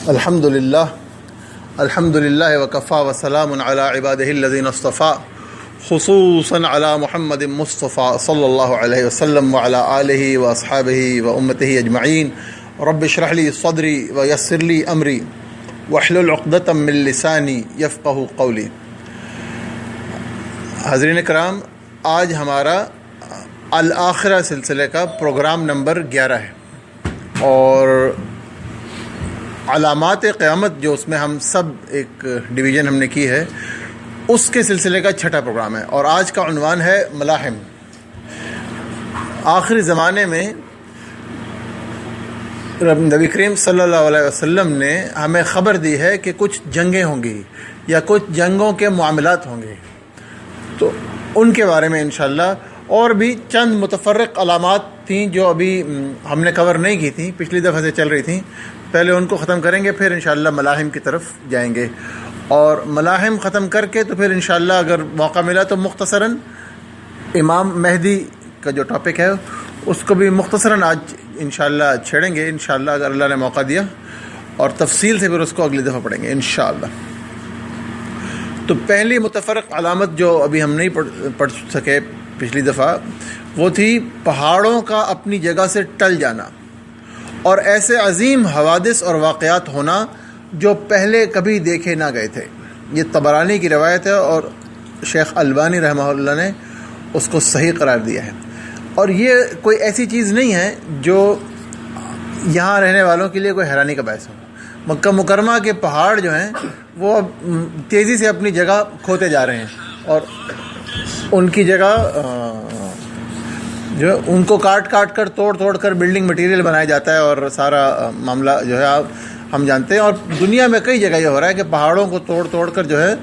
الحمد للہ وکفا وسلام علی عبادہ الذین اصطفیٰ خصوصاً علی محمد مصطفیٰ صلی اللہ علیہ وسلم وعلی آلہ واصحابہ وامتہ اجمعین رب اشرح لی صدری ویسر لی امری واحلل عقدۃ من لسانی یفقہوا قولی۔ حاضرین کرام، آج ہمارا الآخرہ سلسلے کا پروگرام نمبر 11 ہے، اور علامات قیامت جو اس میں ہم سب ایک ڈویژن ہم نے کی ہے، اس کے سلسلے کا 6واں پروگرام ہے، اور آج کا عنوان ہے ملاحم۔ آخری زمانے میں نبی کریم صلی اللہ علیہ وسلم نے ہمیں خبر دی ہے کہ کچھ جنگیں ہوں گی یا کچھ جنگوں کے معاملات ہوں گے، تو ان کے بارے میں انشاءاللہ اور بھی چند متفرق علامات تھیں جو ابھی ہم نے کور نہیں کی تھیں، پچھلی دفعہ سے چل رہی تھیں، پہلے ان کو ختم کریں گے، پھر انشاءاللہ ملاحم کی طرف جائیں گے، اور ملاحم ختم کر کے تو پھر انشاءاللہ اگر موقع ملا تو مختصراً امام مہدی کا جو ٹاپک ہے اس کو بھی مختصراً آج انشاءاللہ چھیڑیں گے انشاءاللہ، اگر اللہ نے موقع دیا، اور تفصیل سے پھر اس کو اگلی دفعہ پڑھیں گے انشاءاللہ۔ تو پہلی متفرق علامت جو ابھی ہم نہیں پڑھ سکے پچھلی دفعہ، وہ تھی پہاڑوں کا اپنی جگہ سے ٹل جانا، اور ایسے عظیم حوادث اور واقعات ہونا جو پہلے کبھی دیکھے نہ گئے تھے۔ یہ طبرانی کی روایت ہے، اور شیخ البانی رحمہ اللہ نے اس کو صحیح قرار دیا ہے، اور یہ کوئی ایسی چیز نہیں ہے جو یہاں رہنے والوں کے لیے کوئی حیرانی کا باعث ہو۔ مکہ مکرمہ کے پہاڑ جو ہیں وہ تیزی سے اپنی جگہ کھوتے جا رہے ہیں، اور ان کی جگہ جو ان کو کاٹ کر توڑ کر بلڈنگ مٹیریل بنایا جاتا ہے، اور سارا معاملہ جو ہے ہم جانتے ہیں، اور دنیا میں کئی جگہ یہ ہو رہا ہے کہ پہاڑوں کو توڑ کر جو ہے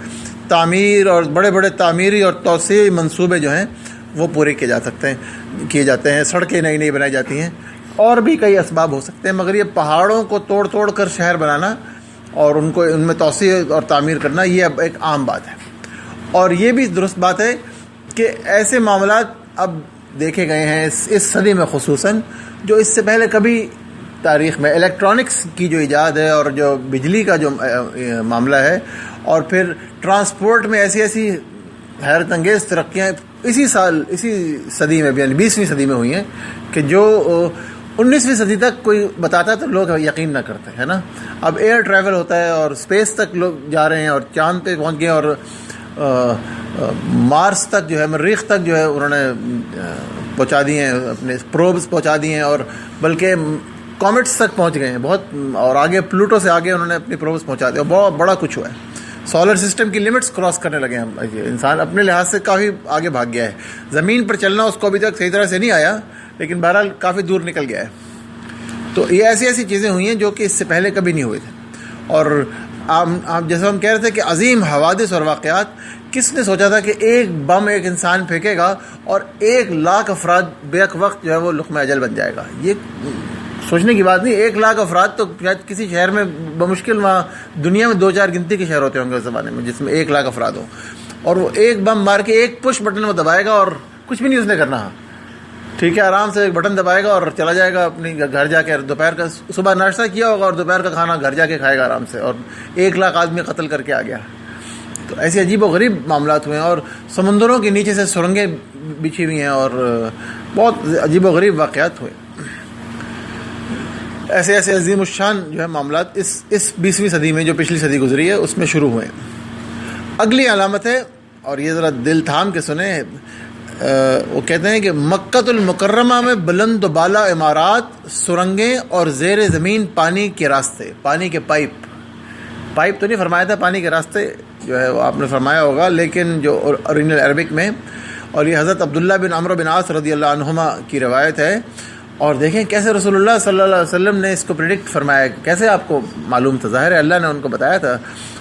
تعمیر اور بڑے بڑے تعمیری اور توسیعی منصوبے جو ہیں وہ پورے کیے جاتے ہیں، سڑکیں نئی بنائی جاتی ہیں، اور بھی کئی اسباب ہو سکتے ہیں، مگر یہ پہاڑوں کو توڑ کر شہر بنانا اور ان میں توسیع اور تعمیر کرنا یہ اب ایک عام بات ہے۔ اور یہ بھی درست بات ہے کہ ایسے معاملات اب دیکھے گئے ہیں اس صدی میں خصوصاً، جو اس سے پہلے کبھی تاریخ میں الیکٹرانکس کی جو ایجاد ہے، اور جو بجلی کا جو معاملہ ہے، اور پھر ٹرانسپورٹ میں ایسی حیرت انگیز ترقیاں اسی صدی میں، یعنی 20ویں صدی میں ہوئی ہیں، کہ جو 19ویں صدی تک کوئی بتاتا تو لوگ یقین نہ کرتے ہے نا۔ اب ایئر ٹریول ہوتا ہے، اور اسپیس تک لوگ جا رہے ہیں، اور چاند پہ پہنچ گئے، اور مارس تک جو ہے، مریخ تک جو ہے انہوں نے پہنچا دی ہیں، اپنے پروبز پہنچا دی ہیں، اور بلکہ کامٹس تک پہنچ گئے ہیں بہت، اور آگے پلوٹو سے آگے انہوں نے اپنی پروبز پہنچا دی، اور بہت بڑا کچھ ہوا ہے۔ سولر سسٹم کی لمٹس کراس کرنے لگے ہیں، انسان اپنے لحاظ سے کافی آگے بھاگ گیا ہے۔ زمین پر چلنا اس کو ابھی تک صحیح طرح سے نہیں آیا، لیکن بہرحال کافی دور نکل گیا ہے۔ تو یہ ایسی چیزیں ہوئی ہیں جو کہ اس سے پہلے کبھی نہیں ہوئے تھے، اور جیسے ہم کہہ رہے تھے کہ عظیم حوادث اور واقعات، کس نے سوچا تھا کہ ایک بم ایک انسان پھینکے گا اور 1,00,000 افراد بیک وقت جو ہے وہ لقمہ اجل بن جائے گا؟ یہ سوچنے کی بات نہیں۔ 1,00,000 افراد تو شاید کسی شہر میں بمشکل، وہاں دنیا میں 2-4 گنتی کے شہر ہوتے ہوں گے اس زمانے میں جس میں 1,00,000 افراد ہوں، اور وہ ایک بم مار کے ایک پش بٹن وہ دبائے گا، اور کچھ بھی نہیں اس نے کرنا، ٹھیک ہے، آرام سے ایک بٹن دبائے گا اور چلا جائے گا اپنی گھر جا کے، دوپہر کا صبح ناشتہ کیا ہوگا اور دوپہر کا کھانا گھر جا کے کھائے گا آرام سے، اور 1,00,000 آدمی قتل کر کے آ گیا۔ تو ایسے عجیب و غریب معاملات ہوئے ہیں، اور سمندروں کے نیچے سے سرنگیں بچھی ہوئی ہیں، اور بہت عجیب و غریب واقعات ہوئے۔ ایسے عظیم الشان جو ہے معاملات اس 20ویں صدی میں، جو پچھلی صدی گزری ہے، اس میں شروع ہوئے ہیں۔ اگلی علامت ہے، اور یہ ذرا دل تھام کے سنیں، وہ کہتے ہیں کہ مکہ المکرمہ میں بلند و بالا عمارات، سرنگیں اور زیر زمین پانی کے راستے، پانی کے پائپ تو نہیں فرمایا تھا، پانی کے راستے جو ہے وہ آپ نے فرمایا ہوگا، لیکن جو اوریجنل عربک میں، اور یہ حضرت عبداللہ بن عمرو بن عاص رضی اللہ عنہما کی روایت ہے، اور دیکھیں کیسے رسول اللہ صلی اللہ علیہ وسلم نے اس کو پریڈکٹ فرمایا، کیسے آپ کو معلوم تھا، ظاہر ہے اللہ نے ان کو بتایا تھا،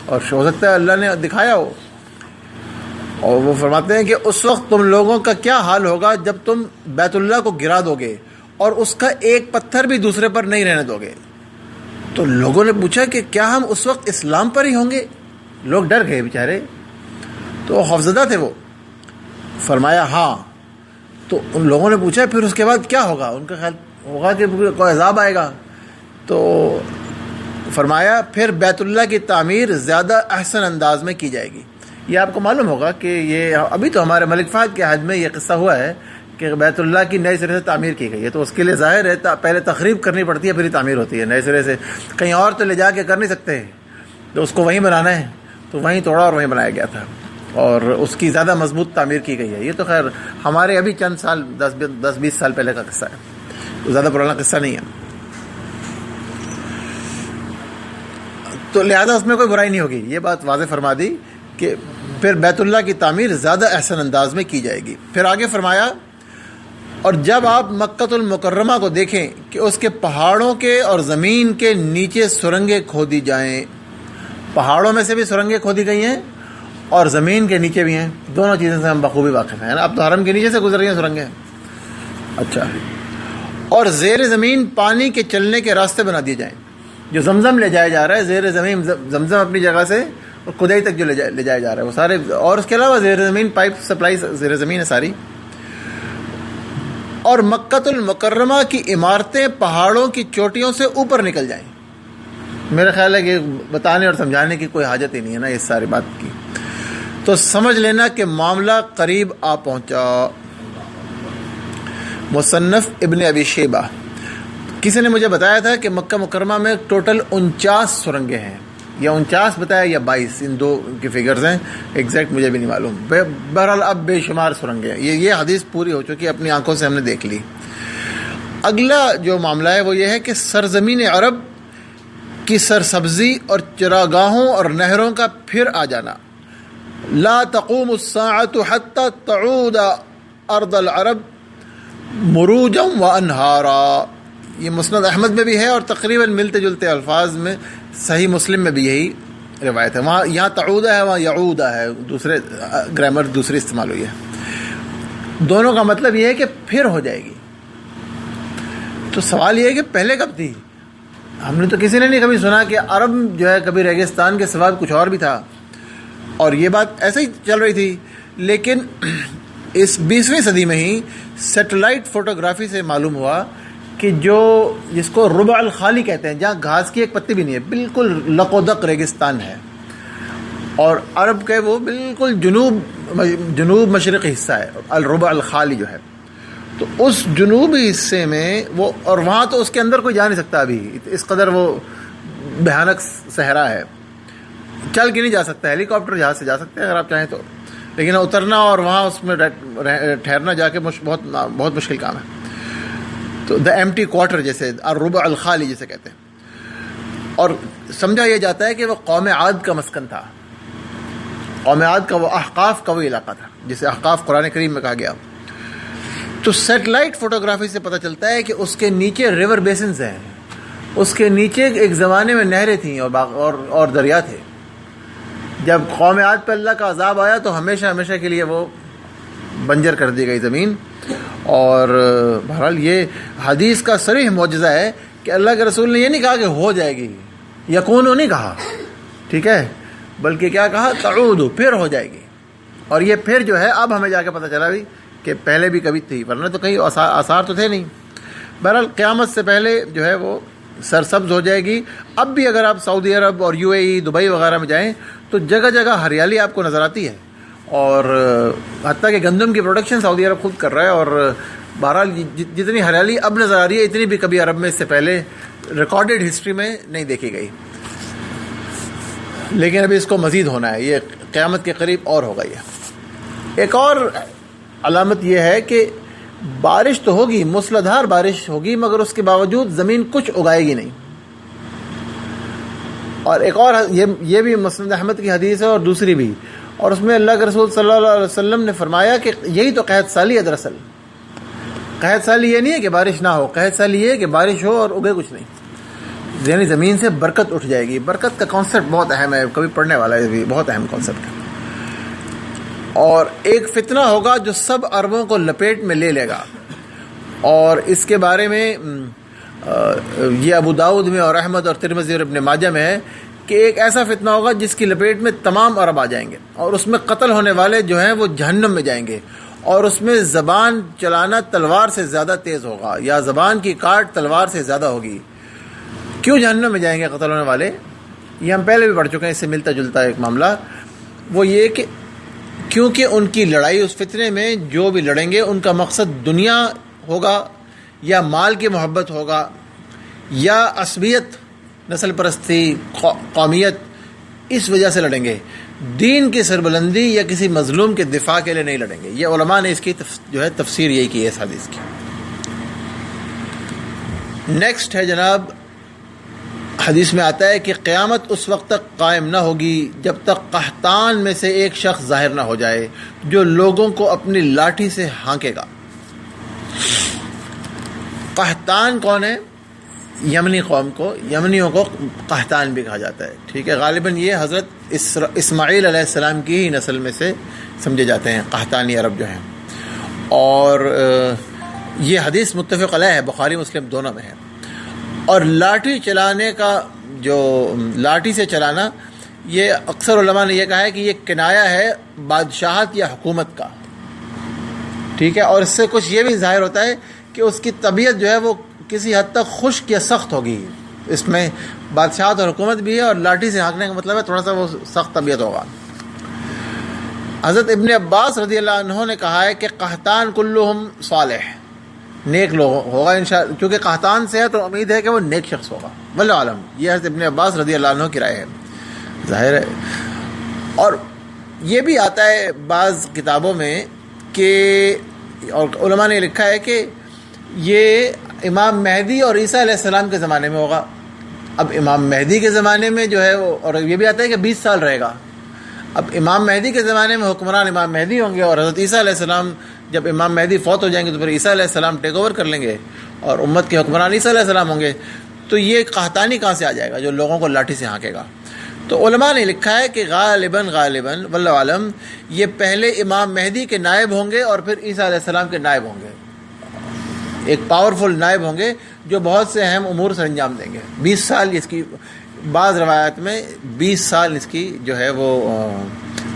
اور ہو سکتا ہے اللہ نے دکھایا ہو۔ اور وہ فرماتے ہیں کہ اس وقت تم لوگوں کا کیا حال ہوگا جب تم بیت اللہ کو گرا دو گے اور اس کا ایک پتھر بھی دوسرے پر نہیں رہنے دو گے۔ تو لوگوں نے پوچھا کہ کیا ہم اس وقت اسلام پر ہی ہوں گے؟ لوگ ڈر گئے بیچارے، تو خوفزدہ تھے وہ۔ فرمایا ہاں۔ تو ان لوگوں نے پوچھا پھر اس کے بعد کیا ہوگا؟ ان کا خیال ہوگا کہ کوئی عذاب آئے گا، تو فرمایا پھر بیت اللہ کی تعمیر زیادہ احسن انداز میں کی جائے گی. یہ آپ کو معلوم ہوگا کہ یہ ابھی تو ہمارے ملک فہد کے عہد میں یہ قصہ ہوا ہے کہ بیت اللہ کی نئے سرے سے تعمیر کی گئی ہے. تو اس کے لیے ظاہر ہے پہلے تخریب کرنی پڑتی ہے پھر ہی تعمیر ہوتی ہے نئے سرے سے. کہیں اور تو لے جا کے کر نہیں سکتے, تو اس کو وہیں بنانا ہے, تو وہیں توڑا اور وہیں بنایا گیا تھا, اور اس کی زیادہ مضبوط تعمیر کی گئی ہے. یہ تو خیر ہمارے ابھی چند سال 10-20 سال پہلے کا قصہ ہے, زیادہ پرانا قصہ نہیں ہے. تو لہذا اس میں کوئی برائی نہیں ہوگی. یہ بات واضح فرما دی کہ پھر بیت اللہ کی تعمیر زیادہ احسن انداز میں کی جائے گی. پھر آگے فرمایا اور جب آپ مکۃ المکرمہ کو دیکھیں کہ اس کے پہاڑوں کے اور زمین کے نیچے سرنگیں کھودی جائیں, پہاڑوں میں سے بھی سرنگیں کھودی گئی ہیں اور زمین کے نیچے بھی ہیں, دونوں چیزوں سے ہم بخوبی واقف ہیں. اب تو حرم کے نیچے سے گزر رہی ہیں سرنگیں. اچھا, اور زیر زمین پانی کے چلنے کے راستے بنا دیے جائیں. جو زمزم لے جایا جا رہا ہے زیر زمین, زمزم اپنی جگہ سے اور خدائی تک جو لے جایا جا رہا ہے وہ سارے, اور اس کے علاوہ زیر زمین پائپ سپلائی زیر زمین ہے ساری. اور مکۃ المکرمہ کی عمارتیں پہاڑوں کی چوٹیوں سے اوپر نکل جائیں. میرا خیال ہے کہ بتانے اور سمجھانے کی کوئی حاجت ہی نہیں ہے نا اس ساری بات کی. تو سمجھ لینا کہ معاملہ قریب آ پہنچا. مصنف ابن ابی شیبہ, کسی نے مجھے بتایا تھا کہ مکہ مکرمہ میں ٹوٹل 49 سرنگیں ہیں, یا 49 بتایا یا 22, ان دو کے فگرز ہیں, ایگزیکٹ مجھے بھی نہیں معلوم. بہرحال اب بے شمار سرنگیں ہیں. یہ حدیث پوری ہو چکی, اپنی آنکھوں سے ہم نے دیکھ لی. اگلا جو معاملہ ہے وہ یہ ہے کہ سرزمین عرب کی سرسبزی اور چراگاہوں اور نہروں کا پھر آ جانا. لا تقوم الساعة حتى تعود ارض العرب مروجا وانہارا. یہ مسند احمد میں بھی ہے اور تقریباً ملتے جلتے الفاظ میں صحیح مسلم میں بھی یہی روایت ہے. وہاں یہاں تعودہ ہے, وہاں یعودہ ہے, دوسرے گرامر دوسری استعمال ہوئی ہے. دونوں کا مطلب یہ ہے کہ پھر ہو جائے گی. تو سوال یہ ہے کہ پہلے کب تھی؟ ہم نے تو کسی نے نہیں کبھی سنا کہ عرب جو ہے کبھی ریگستان کے سوا کچھ اور بھی تھا, اور یہ بات ایسے ہی چل رہی تھی. لیکن اس 20ویں صدی میں ہی سیٹلائٹ فوٹوگرافی سے معلوم ہوا کہ جس کو ربع الخالی کہتے ہیں, جہاں گھاس کی ایک پتی بھی نہیں ہے, بالکل لق و دق ریگستان ہے, اور عرب کے وہ بالکل جنوب مشرقی حصہ ہے الربع الخالی جو ہے. تو اس جنوبی حصے میں وہ, اور وہاں تو اس کے اندر کوئی جا نہیں سکتا ابھی, اس قدر وہ بھیانک صحرا ہے, چل کے نہیں جا سکتا. ہیلی کاپٹر جہاز سے جا سکتے ہیں اگر آپ چاہیں تو, لیکن اترنا اور وہاں اس میں ٹھہرنا جا کے بہت مشکل کام ہے. تو دا ایمٹی کوارٹر جیسے الربع الخالی جسے کہتے ہیں. اور سمجھا یہ جاتا ہے کہ وہ قوم عاد کا مسکن تھا. قوم عاد کا وہ احقاف کا وہ علاقہ تھا جسے احقاف قرآن کریم میں کہا گیا. تو سیٹلائٹ فوٹوگرافی سے پتہ چلتا ہے کہ اس کے نیچے ریور بیسنز ہیں, اس کے نیچے ایک زمانے میں نہریں تھیں اور دریا تھے. جب قوم عاد پہ اللہ کا عذاب آیا تو ہمیشہ کے لیے وہ بنجر کر دی گئی زمین. اور بہرحال یہ حدیث کا صریح معجزہ ہے کہ اللہ کے رسول نے یہ نہیں کہا کہ ہو جائے گی, یکون نہیں کہا, ٹھیک ہے, بلکہ کیا کہا, تعود, پھر ہو جائے گی. اور یہ پھر جو ہے اب ہمیں جا کے پتہ چلا بھی کہ پہلے بھی کبھی تھی, ورنہ تو کہیں آثار تو تھے نہیں. بہرحال قیامت سے پہلے جو ہے وہ سرسبز ہو جائے گی. اب بھی اگر آپ سعودی عرب اور UAE دبئی وغیرہ میں جائیں تو جگہ جگہ ہریالی آپ کو نظر آتی ہے, اور حتیٰ کہ گندم کی پروڈکشن سعودی عرب خود کر رہا ہے. اور بہرحال جتنی ہریالی اب نظر آ رہی ہے اتنی بھی کبھی عرب میں اس سے پہلے ریکارڈڈ ہسٹری میں نہیں دیکھی گئی. لیکن ابھی اس کو مزید ہونا ہے, یہ قیامت کے قریب اور ہوگا. یہ ایک اور علامت یہ ہے کہ بارش تو ہوگی, موسلادھار بارش ہوگی, مگر اس کے باوجود زمین کچھ اگائے گی نہیں. اور ایک اور یہ بھی مسند احمد کی حدیث ہے اور دوسری بھی, اور اس میں اللہ کے رسول صلی اللہ علیہ وسلم نے فرمایا کہ یہی تو قحط سالی ہے. دراصل قحط سالی یہ نہیں ہے کہ بارش نہ ہو, قحط سالی یہ ہے کہ بارش ہو اور اگے کچھ نہیں, یعنی زمین سے برکت اٹھ جائے گی. برکت کا کانسیپٹ بہت اہم ہے, کبھی پڑھنے والا ہے, بھی بہت اہم کانسیپٹ ہے. اور ایک فتنہ ہوگا جو سب عربوں کو لپیٹ میں لے لے گا, اور اس کے بارے میں یہ ابو داؤد میں اور احمد اور ترمذی اور ابن ماجہ میں ہے کہ ایک ایسا فتنہ ہوگا جس کی لپیٹ میں تمام عرب آ جائیں گے, اور اس میں قتل ہونے والے جو ہیں وہ جہنم میں جائیں گے, اور اس میں زبان چلانا تلوار سے زیادہ تیز ہوگا, یا زبان کی کاٹ تلوار سے زیادہ ہوگی. کیوں جہنم میں جائیں گے قتل ہونے والے؟ یہ ہم پہلے بھی پڑھ چکے ہیں، اس سے ملتا جلتا ایک معاملہ، وہ یہ کہ کیونکہ ان کی لڑائی اس فتنے میں جو بھی لڑیں گے ان کا مقصد دنیا ہوگا یا مال کی محبت ہوگا یا عصبیت، نسل پرستی، قومیت، اس وجہ سے لڑیں گے، دین کی سربلندی یا کسی مظلوم کے دفاع کے لیے نہیں لڑیں گے۔ یہ علماء نے اس کی جو ہے تفسیر یہی کی ہے اس حدیث کی۔ نیکسٹ ہے جناب، حدیث میں آتا ہے کہ قیامت اس وقت تک قائم نہ ہوگی جب تک قحطان میں سے ایک شخص ظاہر نہ ہو جائے جو لوگوں کو اپنی لاٹھی سے ہانکے گا۔ قحطان کون ہے؟ یمنی قوم کو، یمنیوں کو قحطان بھی کہا جاتا ہے، ٹھیک ہے۔ غالباً یہ حضرت اسماعیل علیہ السلام کی ہی نسل میں سے سمجھے جاتے ہیں قحطانی عرب جو ہیں، اور یہ حدیث متفق علیہ ہے، بخاری مسلم دونوں میں ہے۔ اور لاٹھی چلانے کا، جو لاٹھی سے چلانا، یہ اکثر علماء نے یہ کہا ہے کہ یہ کنایا ہے بادشاہت یا حکومت کا، ٹھیک ہے۔ اور اس سے کچھ یہ بھی ظاہر ہوتا ہے کہ اس کی طبیعت جو ہے وہ کسی حد تک خشک یا سخت ہوگی، اس میں بادشاہت اور حکومت بھی ہے، اور لاٹھی سے ہانکنے کا مطلب ہے تھوڑا سا وہ سخت طبیعت ہوگا۔ حضرت ابن عباس رضی اللہ عنہ نے کہا ہے کہ قحطان کلہم صالح، نیک لوگ ہوگا انشاءاللہ، کیونکہ قحطان سے ہے تو امید ہے کہ وہ نیک شخص ہوگا، واللہ عالم۔ یہ حضرت ابن عباس رضی اللہ عنہ کی رائے ہے، ظاہر ہے۔ اور یہ بھی آتا ہے بعض کتابوں میں کہ، اور علماء نے لکھا ہے کہ یہ امام مہدی اور عیسیٰ علیہ السلام کے زمانے میں ہوگا۔ اب امام مہدی کے زمانے میں جو ہے وہ، اور یہ بھی آتا ہے کہ 20 سال رہے گا۔ اب امام مہدی کے زمانے میں حکمران امام مہدی ہوں گے، اور حضرت عیسیٰ علیہ السلام جب امام مہدی فوت ہو جائیں گے تو پھر عیسیٰ علیہ السلام ٹیک اوور کر لیں گے، اور امت کے حکمران عیسیٰ علیہ السلام ہوں گے۔ تو یہ قحطانی کہاں سے آ جائے گا جو لوگوں کو لاٹھی سے ہانکے گا؟ تو علماء نے لکھا ہے کہ غالباً واللہ عالم یہ پہلے امام مہدی کے نائب ہوں گے اور پھر عیسیٰ علیہ السلام کے نائب ہوں گے، ایک پاورفل نائب ہوں گے جو بہت سے اہم امور سر انجام دیں گے۔ 20 سال اس کی، بعض روایات میں 20 سال اس کی جو ہے وہ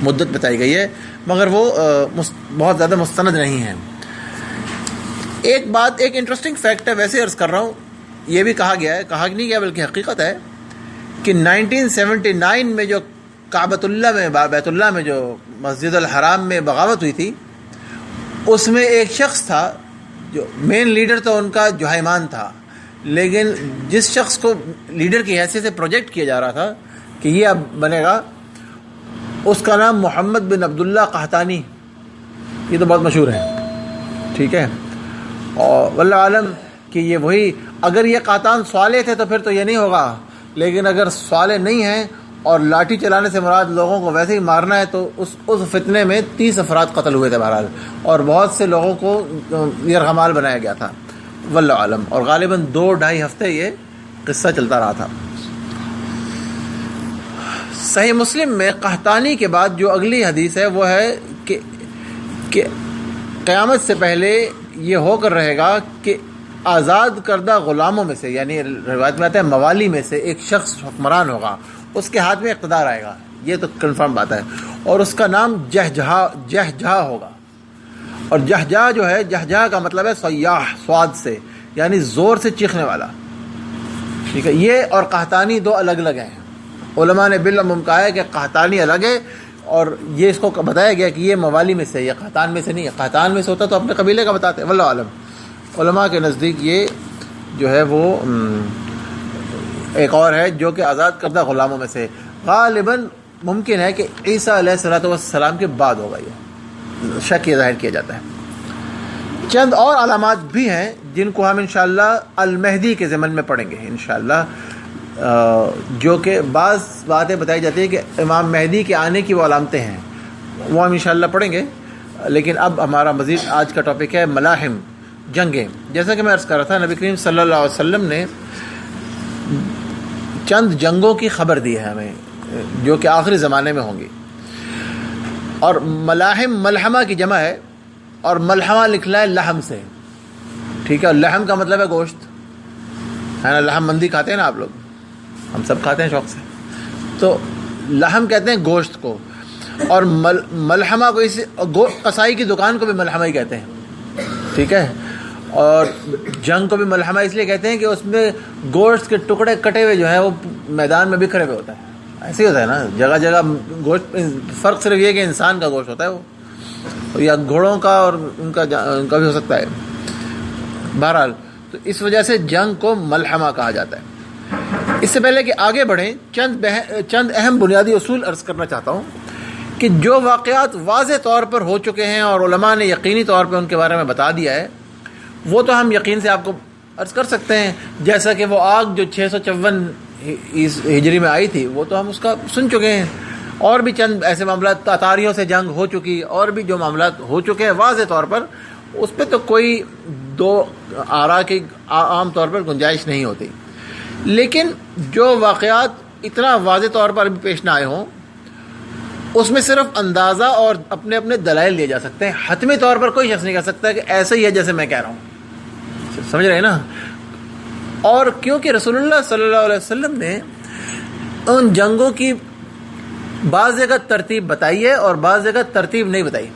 مدت بتائی گئی ہے، مگر وہ بہت زیادہ مستند نہیں ہے۔ ایک بات، ایک انٹرسٹنگ فیکٹ ہے، ویسے عرض کر رہا ہوں، یہ بھی کہا گیا ہے، کہا نہیں گیا بلکہ حقیقت ہے کہ 1979 میں جو کعبۃ اللہ میں، بیت اللہ میں جو مسجد الحرام میں بغاوت ہوئی تھی، اس میں ایک شخص تھا جو مین لیڈر تھا، ان کا جہیمان تھا، لیکن جس شخص کو لیڈر کی حیثیت سے پروجیکٹ کیا جا رہا تھا کہ یہ اب بنے گا، اس کا نام محمد بن عبداللہ قحطانی، یہ تو بہت مشہور ہے، ٹھیک ہے۔ اور واللہ عالم کہ یہ وہی، اگر یہ قحطان صالح تھے تو پھر تو یہ نہیں ہوگا، لیکن اگر صالح نہیں ہیں اور لاٹھی چلانے سے مراد لوگوں کو ویسے ہی مارنا ہے، تو اس فتنے میں 30 افراد قتل ہوئے تھے بہرحال، اور بہت سے لوگوں کو یرغمال بنایا گیا تھا، واللہ عالم۔ اور غالباً 2-2.5 ہفتے یہ قصہ چلتا رہا تھا۔ صحیح مسلم میں قحطانی کے بعد جو اگلی حدیث ہے وہ ہے کہ قیامت سے پہلے یہ ہو کر رہے گا کہ آزاد کردہ غلاموں میں سے، یعنی روایت میں آتا ہے موالی میں سے ایک شخص حکمران ہوگا، اس کے ہاتھ میں اقتدار آئے گا، یہ تو کنفرم بات ہے، اور اس کا نام جہجہ ہوگا۔ اور جہجہ جو ہے، جہجہ کا مطلب ہے سیاح، سواد سے، یعنی زور سے چیخنے والا، ٹھیک ہے۔ یہ اور قحطانی دو الگ الگ ہیں، علماء نے بالعموم کہا ہے کہ قحطانی الگ ہے، اور یہ اس کو بتایا گیا کہ یہ موالی میں سے، یہ قحطان میں سے نہیں ہے، قحطان میں سے ہوتا تو اپنے قبیلے کا بتاتے، واللہ عالم۔ علماء کے نزدیک یہ جو ہے وہ ایک اور ہے جو کہ آزاد کردہ غلاموں میں سے، غالباً ممکن ہے کہ عیسیٰ علیہ السلام کے بعد ہوگا، یہ شک یہ ظاہر کیا جاتا ہے۔ چند اور علامات بھی ہیں جن کو ہم انشاءاللہ المہدی کے ضمن میں پڑھیں گے انشاءاللہ، جو کہ بعض باتیں بتائی جاتی ہیں کہ امام مہدی کے آنے کی وہ علامتیں ہیں، وہ ہم انشاءاللہ پڑھیں گے۔ لیکن اب ہمارا مزید آج کا ٹاپک ہے ملاحم، جنگیں۔ جیسا کہ میں عرض کر رہا تھا، نبی کریم صلی اللہ علیہ وسلم نے چند جنگوں کی خبر دی ہے ہمیں جو کہ آخری زمانے میں ہوں گی، اور ملاحم ملحمہ کی جمع ہے، اور ملحمہ لکھنا ہے لحم سے، ٹھیک ہے۔ اور لحم کا مطلب ہے گوشت، ہے نا، لحم مندی کھاتے ہیں نا آپ لوگ، ہم سب کھاتے ہیں شوق سے، تو لحم کہتے ہیں گوشت کو، اور ملحمہ کو قصائی کی دکان کو بھی ملحمہ ہی کہتے ہیں، ٹھیک ہے۔ اور جنگ کو بھی ملحمہ اس لیے کہتے ہیں کہ اس میں گوشت کے ٹکڑے کٹے ہوئے جو ہیں وہ میدان میں بکھرے ہوئے ہوتا ہے. ایسے ہی ہوتا ہے نا جگہ جگہ گوشت. فرق صرف یہ کہ انسان کا گوشت ہوتا ہے وہ، یا گھوڑوں کا اور ان کا بھی ہو سکتا ہے. بہرحال تو اس وجہ سے جنگ کو ملحمہ کہا جاتا ہے. اس سے پہلے کہ آگے بڑھیں چند اہم بنیادی اصول عرض کرنا چاہتا ہوں کہ جو واقعات واضح طور پر ہو چکے ہیں اور علماء نے یقینی طور پہ ان کے بارے میں بتا دیا ہے وہ تو ہم یقین سے آپ کو عرض کر سکتے ہیں. جیسا کہ وہ آگ جو 654 ہجری میں آئی تھی وہ تو ہم اس کا سن چکے ہیں. اور بھی چند ایسے معاملات، تاتاریوں سے جنگ ہو چکی، اور بھی جو معاملات ہو چکے ہیں واضح طور پر، اس پہ تو کوئی دو آراء کی عام طور پر گنجائش نہیں ہوتی. لیکن جو واقعات اتنا واضح طور پر بھی پیش نہ آئے ہوں اس میں صرف اندازہ اور اپنے اپنے دلائل لیے جا سکتے ہیں. حتمی طور پر کوئی شخص نہیں کہہ سکتا کہ ایسا ہی ہے جیسے میں کہہ رہا ہوں. سمجھ رہے ہیں نا؟ اور کیونکہ رسول اللہ صلی اللہ علیہ وسلم نے ان جنگوں کی بعض جگہ ترتیب بتائی ہے اور بعض جگہ ترتیب نہیں بتائی.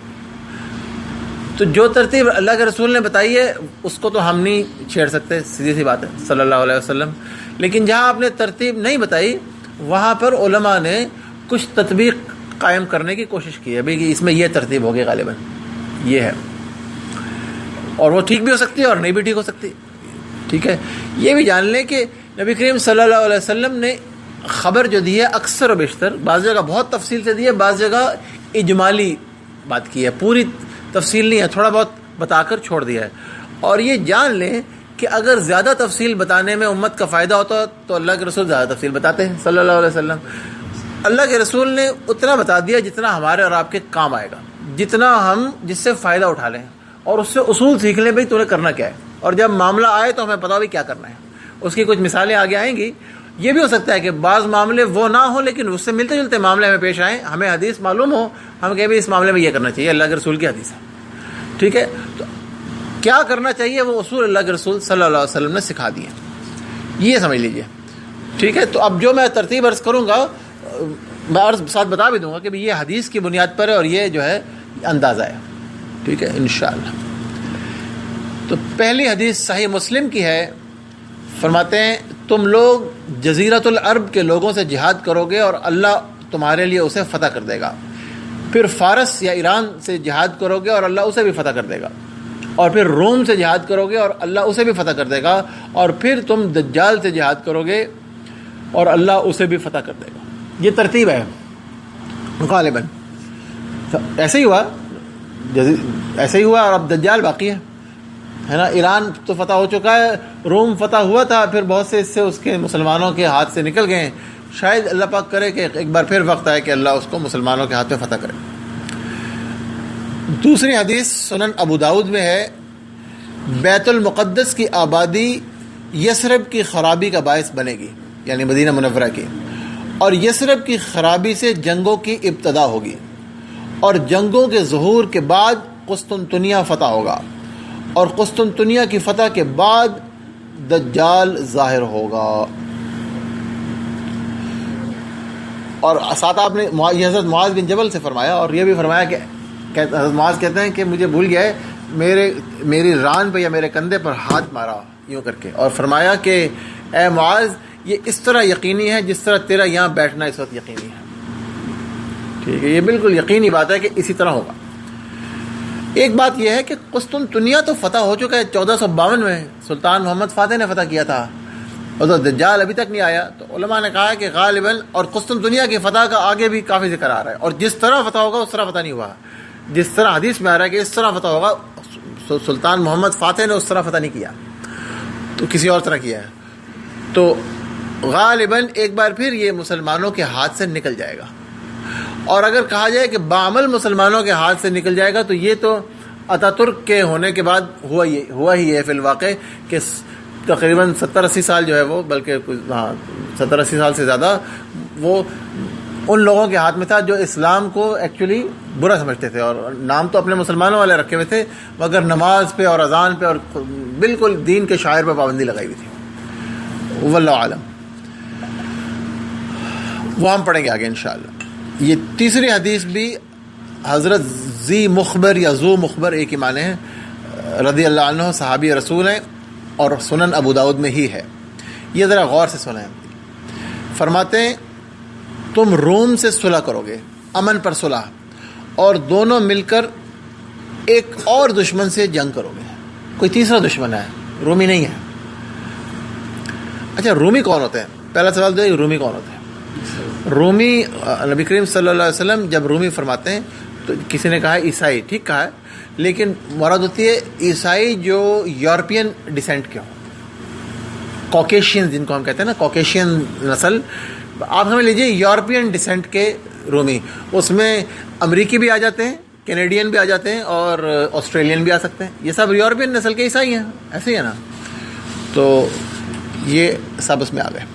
تو جو ترتیب اللہ کے رسول نے بتائی ہے اس کو تو ہم نہیں چھیڑ سکتے، سیدھی سی بات ہے، صلی اللہ علیہ وسلم. لیکن جہاں آپ نے ترتیب نہیں بتائی وہاں پر علماء نے کچھ تطبیق قائم کرنے کی کوشش کی ہے بھئی کہ اس میں یہ ترتیب ہوگی، غالباً یہ ہے، اور وہ ٹھیک بھی ہو سکتی ہے اور نہیں بھی ٹھیک ہو سکتی. ٹھیک ہے، یہ بھی جان لیں کہ نبی کریم صلی اللہ علیہ وسلم نے خبر جو دی ہے اکثر و بیشتر، بعض جگہ بہت تفصیل سے دی ہے، بعض جگہ اجمالی بات کی ہے، پوری تفصیل نہیں ہے، تھوڑا بہت بتا کر چھوڑ دیا ہے. اور یہ جان لیں کہ اگر زیادہ تفصیل بتانے میں امت کا فائدہ ہوتا تو اللہ کے رسول زیادہ تفصیل بتاتے ہیں صلی اللہ علیہ وسلم. اللہ کے رسول نے اتنا بتا دیا جتنا ہمارے اور آپ کے کام آئے گا، جتنا ہم جس سے فائدہ اٹھا لیں اور اس سے اصول سیکھ لیں بھئی تمہیں کرنا کیا ہے، اور جب معاملہ آئے تو ہمیں پتا بھی کیا کرنا ہے. اس کی کچھ مثالیں آگے آئیں گی. یہ بھی ہو سکتا ہے کہ بعض معاملے وہ نہ ہوں لیکن اس سے ملتے جلتے معاملے ہمیں پیش آئیں، ہمیں حدیث معلوم ہو، ہم کہیں بھی اس معاملے میں یہ کرنا چاہیے، اللہ کے رسول کی حدیث ہے. ٹھیک ہے، تو کیا کرنا چاہیے وہ اصول اللہ کے رسول صلی اللہ علیہ وسلم نے سکھا دیے، یہ سمجھ لیجئے. ٹھیک ہے، تو اب جو میں ترتیب عرض کروں گا میں عرض ساتھ بتا بھی دوں گا کہ یہ حدیث کی بنیاد پر ہے اور یہ جو ہے اندازہ ہے. ٹھیک ہے انشاءاللہ. تو پہلی حدیث صحیح مسلم کی ہے. فرماتے ہیں تم لوگ جزیرۃ العرب کے لوگوں سے جہاد کرو گے اور اللہ تمہارے لیے اسے فتح کر دے گا. پھر فارس یا ایران سے جہاد کرو گے اور اللہ اسے بھی فتح کر دے گا. اور پھر روم سے جہاد کرو گے اور اللہ اسے بھی فتح کر دے گا. اور پھر تم دجال سے جہاد کرو گے اور اللہ اسے بھی فتح کر دے گا. یہ ترتیب ہے غالباً. ایسے ہی ہوا، ایسے ہی ہوا، اور اب دجال باقی ہے نا. ایران تو فتح ہو چکا ہے، روم فتح ہوا تھا، پھر بہت سے حصے اس کے مسلمانوں کے ہاتھ سے نکل گئے ہیں. شاید اللہ پاک کرے کہ ایک بار پھر وقت آئے کہ اللہ اس کو مسلمانوں کے ہاتھ میں فتح کرے. دوسری حدیث سنن ابو داؤد میں ہے، بیت المقدس کی آبادی یثرب کی خرابی کا باعث بنے گی، یعنی مدینہ منورہ کی، اور یثرب کی خرابی سے جنگوں کی ابتدا ہوگی، اور جنگوں کے ظہور کے بعد قسطنطنیہ فتح ہوگا، اور قسطنطنیہ کی فتح کے بعد دجال ظاہر ہوگا. اور ساتھ آپ نے یہ حضرت معاذ بن جبل سے فرمایا، اور یہ بھی فرمایا کہ حضرت معاذ کہتے ہیں کہ مجھے بھول گیا ہے، میری ران پہ یا میرے کندھے پر ہاتھ مارا یوں کر کے، اور فرمایا کہ اے معاذ یہ اس طرح یقینی ہے جس طرح تیرا یہاں بیٹھنا اس وقت یقینی ہے. ٹھیک ہے، یہ بالکل یقینی بات ہے کہ اسی طرح ہوگا. ایک بات یہ ہے کہ قسطنطنیہ تو فتح ہو چکا ہے 1452 میں، سلطان محمد فاتح نے فتح کیا تھا، اور تو دجال ابھی تک نہیں آیا. تو علماء نے کہا ہے کہ غالباً، اور قسطنطنیہ کی فتح کا آگے بھی کافی ذکر آ رہا ہے، اور جس طرح فتح ہوگا اس طرح فتح نہیں ہوا. جس طرح حدیث میں آ رہا ہے کہ اس طرح فتح ہوگا، سلطان محمد فاتح نے اس طرح فتح نہیں کیا، تو کسی اور طرح کیا ہے. تو غالباً ایک بار پھر یہ مسلمانوں کے ہاتھ سے نکل جائے گا. اور اگر کہا جائے کہ بعمل مسلمانوں کے ہاتھ سے نکل جائے گا تو یہ تو اتا ترک کے ہونے کے بعد ہوا ہی ہے فی الواقع، کہ تقریباً 70-80 سال جو ہے وہ، بلکہ 70-80 سال سے زیادہ وہ ان لوگوں کے ہاتھ میں تھا جو اسلام کو ایکچولی برا سمجھتے تھے، اور نام تو اپنے مسلمانوں والے رکھے ہوئے تھے مگر نماز پہ اور اذان پہ اور بالکل دین کے شاعر پہ پابندی لگائی ہوئی تھی. واللہ عالم، وہ ہم پڑھیں گے آگے انشاءاللہ. یہ تیسری حدیث بھی حضرت ذی مخبر یا ذو مخبر ایک ہی معنی ہے، رضی اللہ عنہ صحابی رسول ہیں اور سنن ابو داؤد میں ہی ہے. یہ ذرا غور سے سنیں. فرماتے ہیں تم روم سے صلح کرو گے، امن پر صلح، اور دونوں مل کر ایک اور دشمن سے جنگ کرو گے. کوئی تیسرا دشمن ہے، رومی نہیں ہے. اچھا رومی کون ہوتے ہیں؟ پہلا سوال تو ہے رومی کون ہوتے ہیں؟ رومی نبی کریم صلی اللہ علیہ وسلم جب رومی فرماتے ہیں تو کسی نے کہا عیسائی، ٹھیک کہا ہے، لیکن مراد ہوتی ہے عیسائی جو یورپین ڈیسینٹ کے ہوں، کوکیشین جن کو ہم کہتے ہیں نا، کوکیشین نسل. آپ سمجھ لیجیے یورپین ڈیسینٹ کے رومی. اس میں امریکی بھی آ جاتے ہیں، کینیڈین بھی آ جاتے ہیں، اور آسٹریلین بھی آ سکتے ہیں. یہ سب یورپین نسل کے عیسائی ہیں، ایسے ہی ہے نا. تو یہ سب اس میں آ گئے.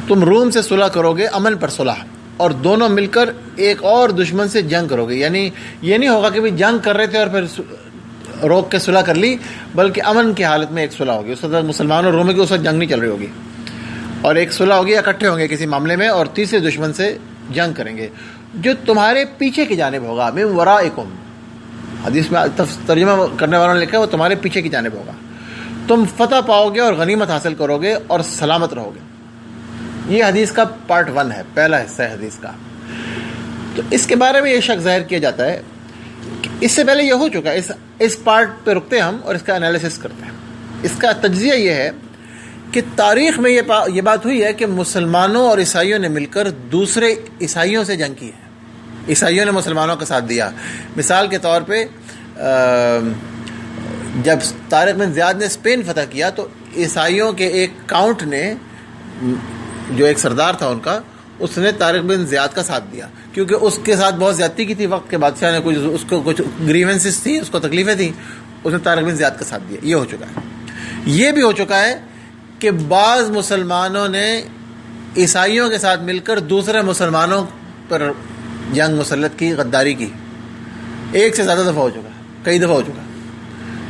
تم روم سے صلح کرو گے، امن پر صلح، اور دونوں مل کر ایک اور دشمن سے جنگ کرو گے. یعنی یہ نہیں ہوگا کہ بھی جنگ کر رہے تھے اور پھر روک کے صلح کر لی، بلکہ امن کی حالت میں ایک صلح ہوگی. اس وقت مسلمانوں اور روموں کی اس وقت جنگ نہیں چل رہی ہوگی، اور ایک صلح ہوگی، اکٹھے ہوں گے کسی معاملے میں اور تیسرے دشمن سے جنگ کریں گے جو تمہارے پیچھے کی جانب ہوگا. من ورائکم، حدیث میں ترجمہ کرنے والوں نے لکھا ہے وہ تمہارے پیچھے کی جانب ہوگا. تم فتح پاؤ گے اور غنیمت حاصل کرو گے اور سلامت رہو گے. یہ حدیث کا پارٹ 1 ہے، پہلا حصہ ہے حدیث کا. تو اس کے بارے میں یہ شک ظاہر کیا جاتا ہے کہ اس سے پہلے یہ ہو چکا ہے. اس پارٹ پہ رکتے ہیں ہم اور اس کا انالیسس کرتے ہیں. اس کا تجزیہ یہ ہے کہ تاریخ میں یہ بات ہوئی ہے کہ مسلمانوں اور عیسائیوں نے مل کر دوسرے عیسائیوں سے جنگ کی ہے. عیسائیوں نے مسلمانوں کا ساتھ دیا. مثال کے طور پہ جب طارق بن زیاد نے اسپین فتح کیا تو عیسائیوں کے ایک کاؤنٹ نے، جو ایک سردار تھا ان کا، اس نے طارق بن زیاد کا ساتھ دیا کیونکہ اس کے ساتھ بہت زیادتی کی تھی. وقت کے بادشاہ نے اس کو کچھ گریونسز تھیں، اس کو تکلیفیں تھیں، اس نے طارق بن زیاد کا ساتھ دیا. یہ ہو چکا ہے. یہ بھی ہو چکا ہے کہ بعض مسلمانوں نے عیسائیوں کے ساتھ مل کر دوسرے مسلمانوں پر جنگ مسلط کی، غداری کی. ایک سے زیادہ دفعہ ہو چکا ہے، کئی دفعہ ہو چکا ہے.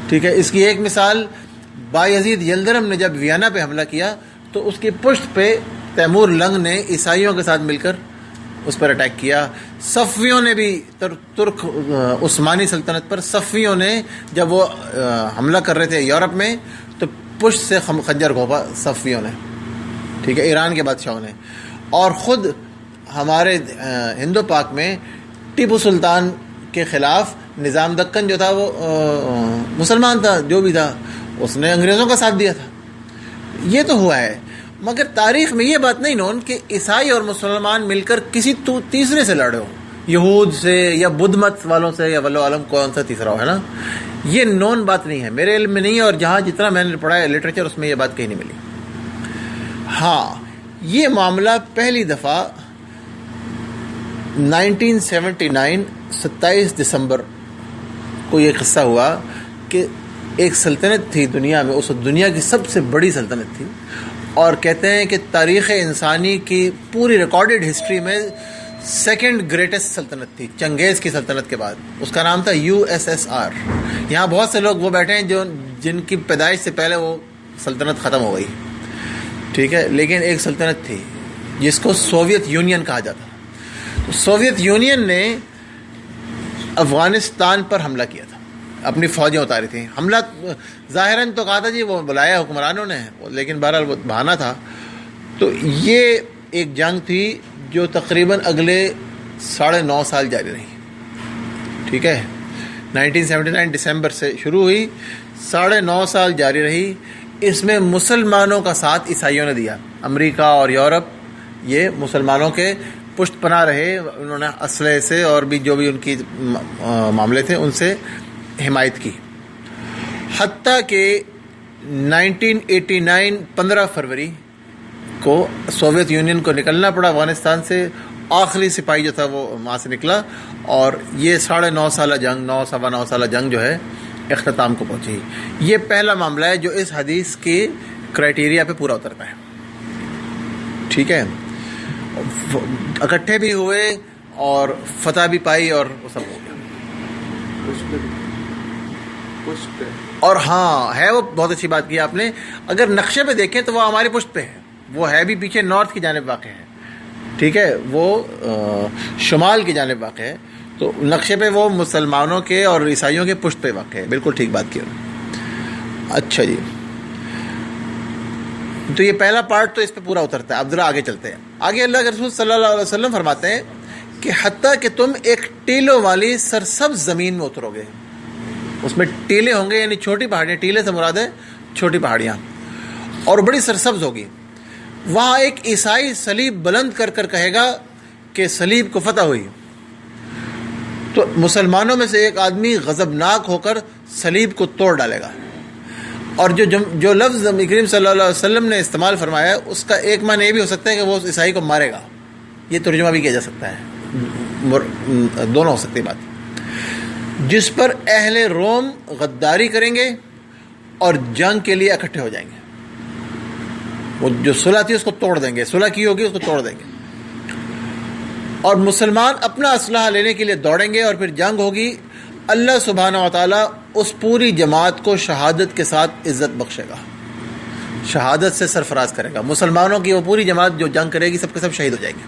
ٹھیک ہے. اس کی ایک مثال بایزید یلدرم نے جب ویانا پہ حملہ کیا تو اس کی پشت پہ تیمور لنگ نے عیسائیوں کے ساتھ مل کر اس پر اٹیک کیا. صفویوں نے بھی ترک عثمانی سلطنت پر، صفویوں نے جب وہ حملہ کر رہے تھے یورپ میں تو پشت سے خنجر گھونپا صفویوں نے. ٹھیک ہے. ایران کے بادشاہوں نے. اور خود ہمارے ہندو پاک میں ٹیپو سلطان کے خلاف نظام دکن جو تھا وہ مسلمان تھا، جو بھی تھا اس نے انگریزوں کا ساتھ دیا تھا. یہ تو ہوا ہے. مگر تاریخ میں یہ بات نہیں نون کہ عیسائی اور مسلمان مل کر کسی تیسرے سے لڑے ہو، یہود سے یا بدھ مت والوں سے یا واللہ عالم کون سا تیسرا ہو، ہے نا. یہ نون بات نہیں ہے، میرے علم میں نہیں ہے، اور جہاں جتنا میں نے پڑھا ہے لٹریچر اس میں یہ بات کہیں نہیں ملی. ہاں یہ معاملہ پہلی دفعہ 1979 27 دسمبر کو یہ قصہ ہوا کہ ایک سلطنت تھی دنیا میں، اس دنیا کی سب سے بڑی سلطنت تھی، اور کہتے ہیں کہ تاریخ انسانی کی پوری ریکارڈڈ ہسٹری میں سیکنڈ گریٹسٹ سلطنت تھی چنگیز کی سلطنت کے بعد. اس کا نام تھا USSR. یہاں بہت سے لوگ وہ بیٹھے ہیں جن کی پیدائش سے پہلے وہ سلطنت ختم ہو گئی. ٹھیک ہے. لیکن ایک سلطنت تھی جس کو سوویت یونین کہا جاتا. سوویت یونین نے افغانستان پر حملہ کیا تھا، اپنی فوجیں اتاری تھیں. حملہ ظاہراً تو کہا تھا جی وہ بلایا حکمرانوں نے، لیکن بہرحال وہ بہانہ تھا. تو یہ ایک جنگ تھی جو تقریباً اگلے 9.5 سال جاری رہی. ٹھیک ہے. 1979 دسمبر سے شروع ہوئی، 9.5 سال جاری رہی. اس میں مسلمانوں کا ساتھ عیسائیوں نے دیا. امریکہ اور یورپ یہ مسلمانوں کے پشت پناہ رہے. انہوں نے اسلحے سے اور بھی جو بھی ان کی معاملے تھے ان سے حمایت کی. حتیٰ کہ 1989 15 فروری کو سوویت یونین کو نکلنا پڑا افغانستان سے. آخری سپاہی جو تھا وہ وہاں سے نکلا، اور یہ 9.5 سالہ جنگ، 9 سالہ جنگ جو ہے اختتام کو پہنچی. یہ پہلا معاملہ ہے جو اس حدیث کی کرائٹیریا پہ پورا اترتا ہے. ٹھیک ہے. اکٹھے بھی ہوئے اور فتح بھی پائی اور وہ سب ہو گیا. اور ہاں ہے وہ بہت اچھی بات کی آپ نے. اگر نقشے پہ دیکھیں تو وہ ہماری پشت پہ ہے. وہ ہے بھی پیچھے نارتھ کی جانب واقع ہے. ٹھیک ہے. وہ شمال کی جانب واقع ہے. تو نقشے پہ وہ مسلمانوں کے اور عیسائیوں کے پشت پہ واقع ہے. بالکل ٹھیک بات کی. اچھا جی, تو یہ پہلا پارٹ تو اس پہ پورا اترتا ہے. اب ذرا آگے چلتے ہیں. آگے اللہ کے رسول صلی اللہ علیہ وسلم فرماتے ہیں کہ حتیٰ کہ تم ایک ٹیلوں والی سرسبز زمین میں اترو گے. اس میں ٹیلے ہوں گے, یعنی چھوٹی پہاڑیاں. ٹیلے سے مراد ہے چھوٹی پہاڑیاں, اور بڑی سرسبز ہوگی. وہاں ایک عیسائی صلیب بلند کر کر کہے گا کہ صلیب کو فتح ہوئی. تو مسلمانوں میں سے ایک آدمی غضبناک ہو کر صلیب کو توڑ ڈالے گا. اور جو لفظ نبی کریم صلی اللہ علیہ وسلم نے استعمال فرمایا ہے, اس کا ایک معنی یہ بھی ہو سکتا ہے کہ وہ اس عیسائی کو مارے گا. یہ ترجمہ بھی کیا جا سکتا ہے, دونوں ہو سکتی بات. جس پر اہل روم غداری کریں گے اور جنگ کے لیے اکٹھے ہو جائیں گے. وہ جو صلح تھی اس کو توڑ دیں گے, صلح کی ہوگی اس کو توڑ دیں گے. اور مسلمان اپنا اسلحہ لینے کے لیے دوڑیں گے, اور پھر جنگ ہوگی. اللہ سبحانہ و تعالیٰ اس پوری جماعت کو شہادت کے ساتھ عزت بخشے گا, شہادت سے سرفراز کرے گا. مسلمانوں کی وہ پوری جماعت جو جنگ کرے گی, سب کے سب شہید ہو جائیں گے.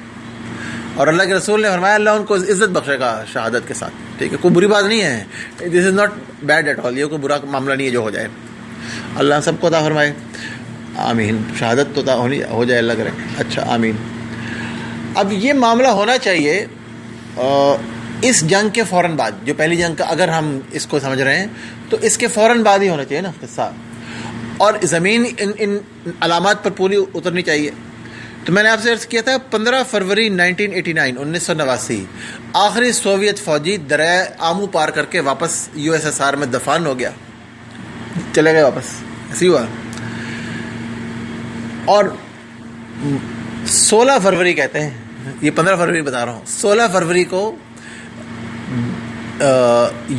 اور اللہ کے رسول نے فرمایا اللہ ان کو عزت بخشے گا شہادت کے ساتھ. ٹھیک ہے, کوئی بری بات نہیں ہے. This is not bad at all. یہ کوئی برا معاملہ نہیں ہے جو ہو جائے. اللہ سب کو عطا فرمائے, آمین. شہادت تو ہو جائے, اللہ کرے. اچھا, آمین. اب یہ معاملہ ہونا چاہیے اس جنگ کے فوراً بعد. جو پہلی جنگ کا اگر ہم اس کو سمجھ رہے ہیں تو اس کے فوراً بعد ہی ہونا چاہیے نا قصہ. اور زمین ان علامات پر پوری اترنی چاہیے. تو میں نے آپ سے عرض کیا تھا 15 فروری 1989 آخری سوویت فوجی دریائے آمو پار کر کے واپس USSR میں دفن ہو گیا, چلے گئے واپس. ایسے ہوا. اور 16 فروری کہتے ہیں, یہ 15 فروری بتا رہا ہوں, 16 فروری کو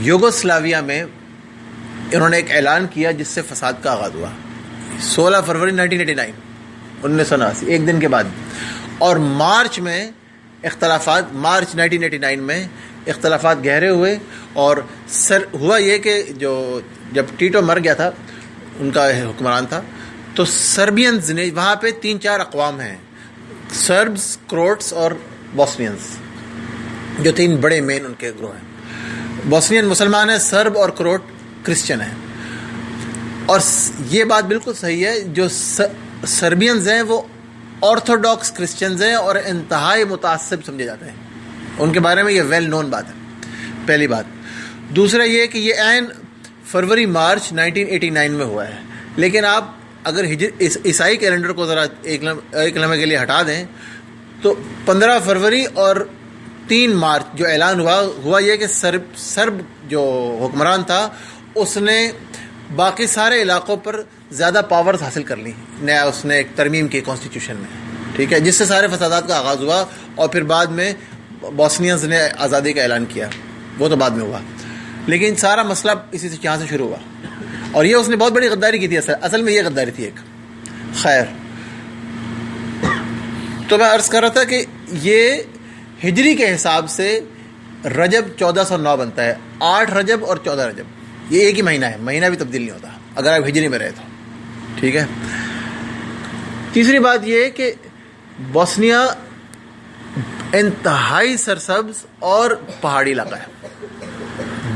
یوگوسلاویا میں انہوں نے ایک اعلان کیا جس سے فساد کا آغاز ہوا. 16 فروری 1989 ایک دن کے بعد. اور مارچ میں اختلافات, مارچ 1989 میں اختلافات گہرے ہوئے. اور ہوا یہ کہ جب ٹیٹو مر گیا تھا, ان کا حکمران تھا, تو سربینز نے, وہاں پہ 3-4 اقوام ہیں, سربز, کروٹس اور بوسنینز, جو 3 بڑے مین ان کے گروہ ہیں. بوسنین مسلمان ہیں, سرب اور کروٹ کرسچن ہیں. اور یہ بات بالکل صحیح ہے, جو سربینز ہیں وہ آرتھوڈاکس کرسچنز ہیں اور انتہائی متعصب سمجھے جاتے ہیں. ان کے بارے میں یہ ویل نون بات ہے, پہلی بات. دوسرا یہ کہ یہ عین فروری مارچ 1989 میں ہوا ہے. لیکن آپ اگر عیسائی کیلنڈر کو ذرا ایک لمحے کے لیے ہٹا دیں تو 15 فروری اور 3 مارچ جو اعلان ہوا یہ کہ سرب جو حکمران تھا اس نے باقی سارے علاقوں پر زیادہ پاورز حاصل کر لی. نیا اس نے ایک ترمیم کی کانسٹیٹیوشن میں, ٹھیک ہے, جس سے سارے فسادات کا آغاز ہوا. اور پھر بعد میں بوسنینز نے آزادی کا اعلان کیا, وہ تو بعد میں ہوا. لیکن سارا مسئلہ اسی سے یہاں سے شروع ہوا. اور یہ اس نے بہت بڑی غداری کی تھی. اصل میں یہ غداری تھی ایک. خیر, تو میں عرض کر رہا تھا کہ یہ ہجری کے حساب سے رجب 1409 بنتا ہے. 8 رجب اور 14 رجب یہ ایک ہی مہینہ ہے, مہینہ بھی تبدیل نہیں ہوتا اگر آپ ہجری میں رہے تو, ٹھیک ہے. تیسری بات یہ کہ بوسنیا انتہائی سرسبز اور پہاڑی علاقہ ہے,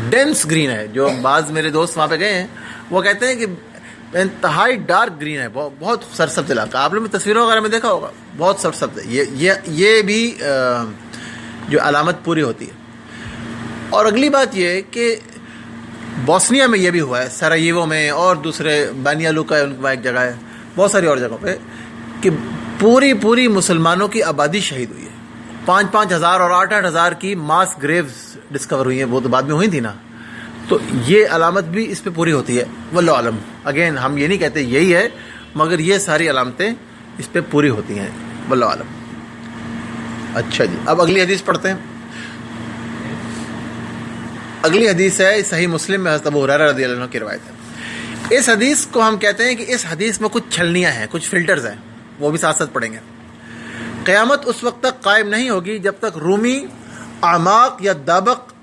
ڈینس گرین ہے. جو بعض میرے دوست وہاں پہ گئے ہیں وہ کہتے ہیں کہ انتہائی ڈارک گرین ہے, بہت سرسبز علاقہ. آپ لوگ نے تصویروں وغیرہ میں دیکھا ہوگا, بہت سرسبز ہے. یہ بھی جو علامت پوری ہوتی ہے. اور اگلی بات یہ کہ بوسنیا میں یہ بھی ہوا ہے, سرائیوو میں اور دوسرے بانیا لوکا ہے ان کا ایک جگہ ہے, بہت ساری اور جگہوں پہ, کہ پوری مسلمانوں کی آبادی شہید ہوئی ہے. 5-5 ہزار اور 8-8 ہزار کی ماس گریوز ڈسکور ہوئی ہیں. وہ تو بعد میں ہوئی تھی نا. تو یہ علامت بھی اس پہ پوری ہوتی ہے. واللہ عالم. اگین ہم یہ نہیں کہتے یہی ہے, مگر یہ ساری علامتیں اس پہ پوری ہوتی ہیں. واللہ عالم. اچھا جی, اب اگلی حدیث پڑھتے ہیں. اگلی حدیث ہے صحیح مسلم میں, حضرت ابو ہریرہ رضی اللہ عنہ کی روایت ہے. اس حدیث کو ہم کہتے ہیں کہ اس حدیث میں کچھ چھلنیاں ہیں, کچھ فلٹرز ہیں, وہ بھی ساتھ ساتھ پڑھیں گے. قیامت اس وقت تک قائم نہیں ہوگی جب تک رومی اعماق یا دابق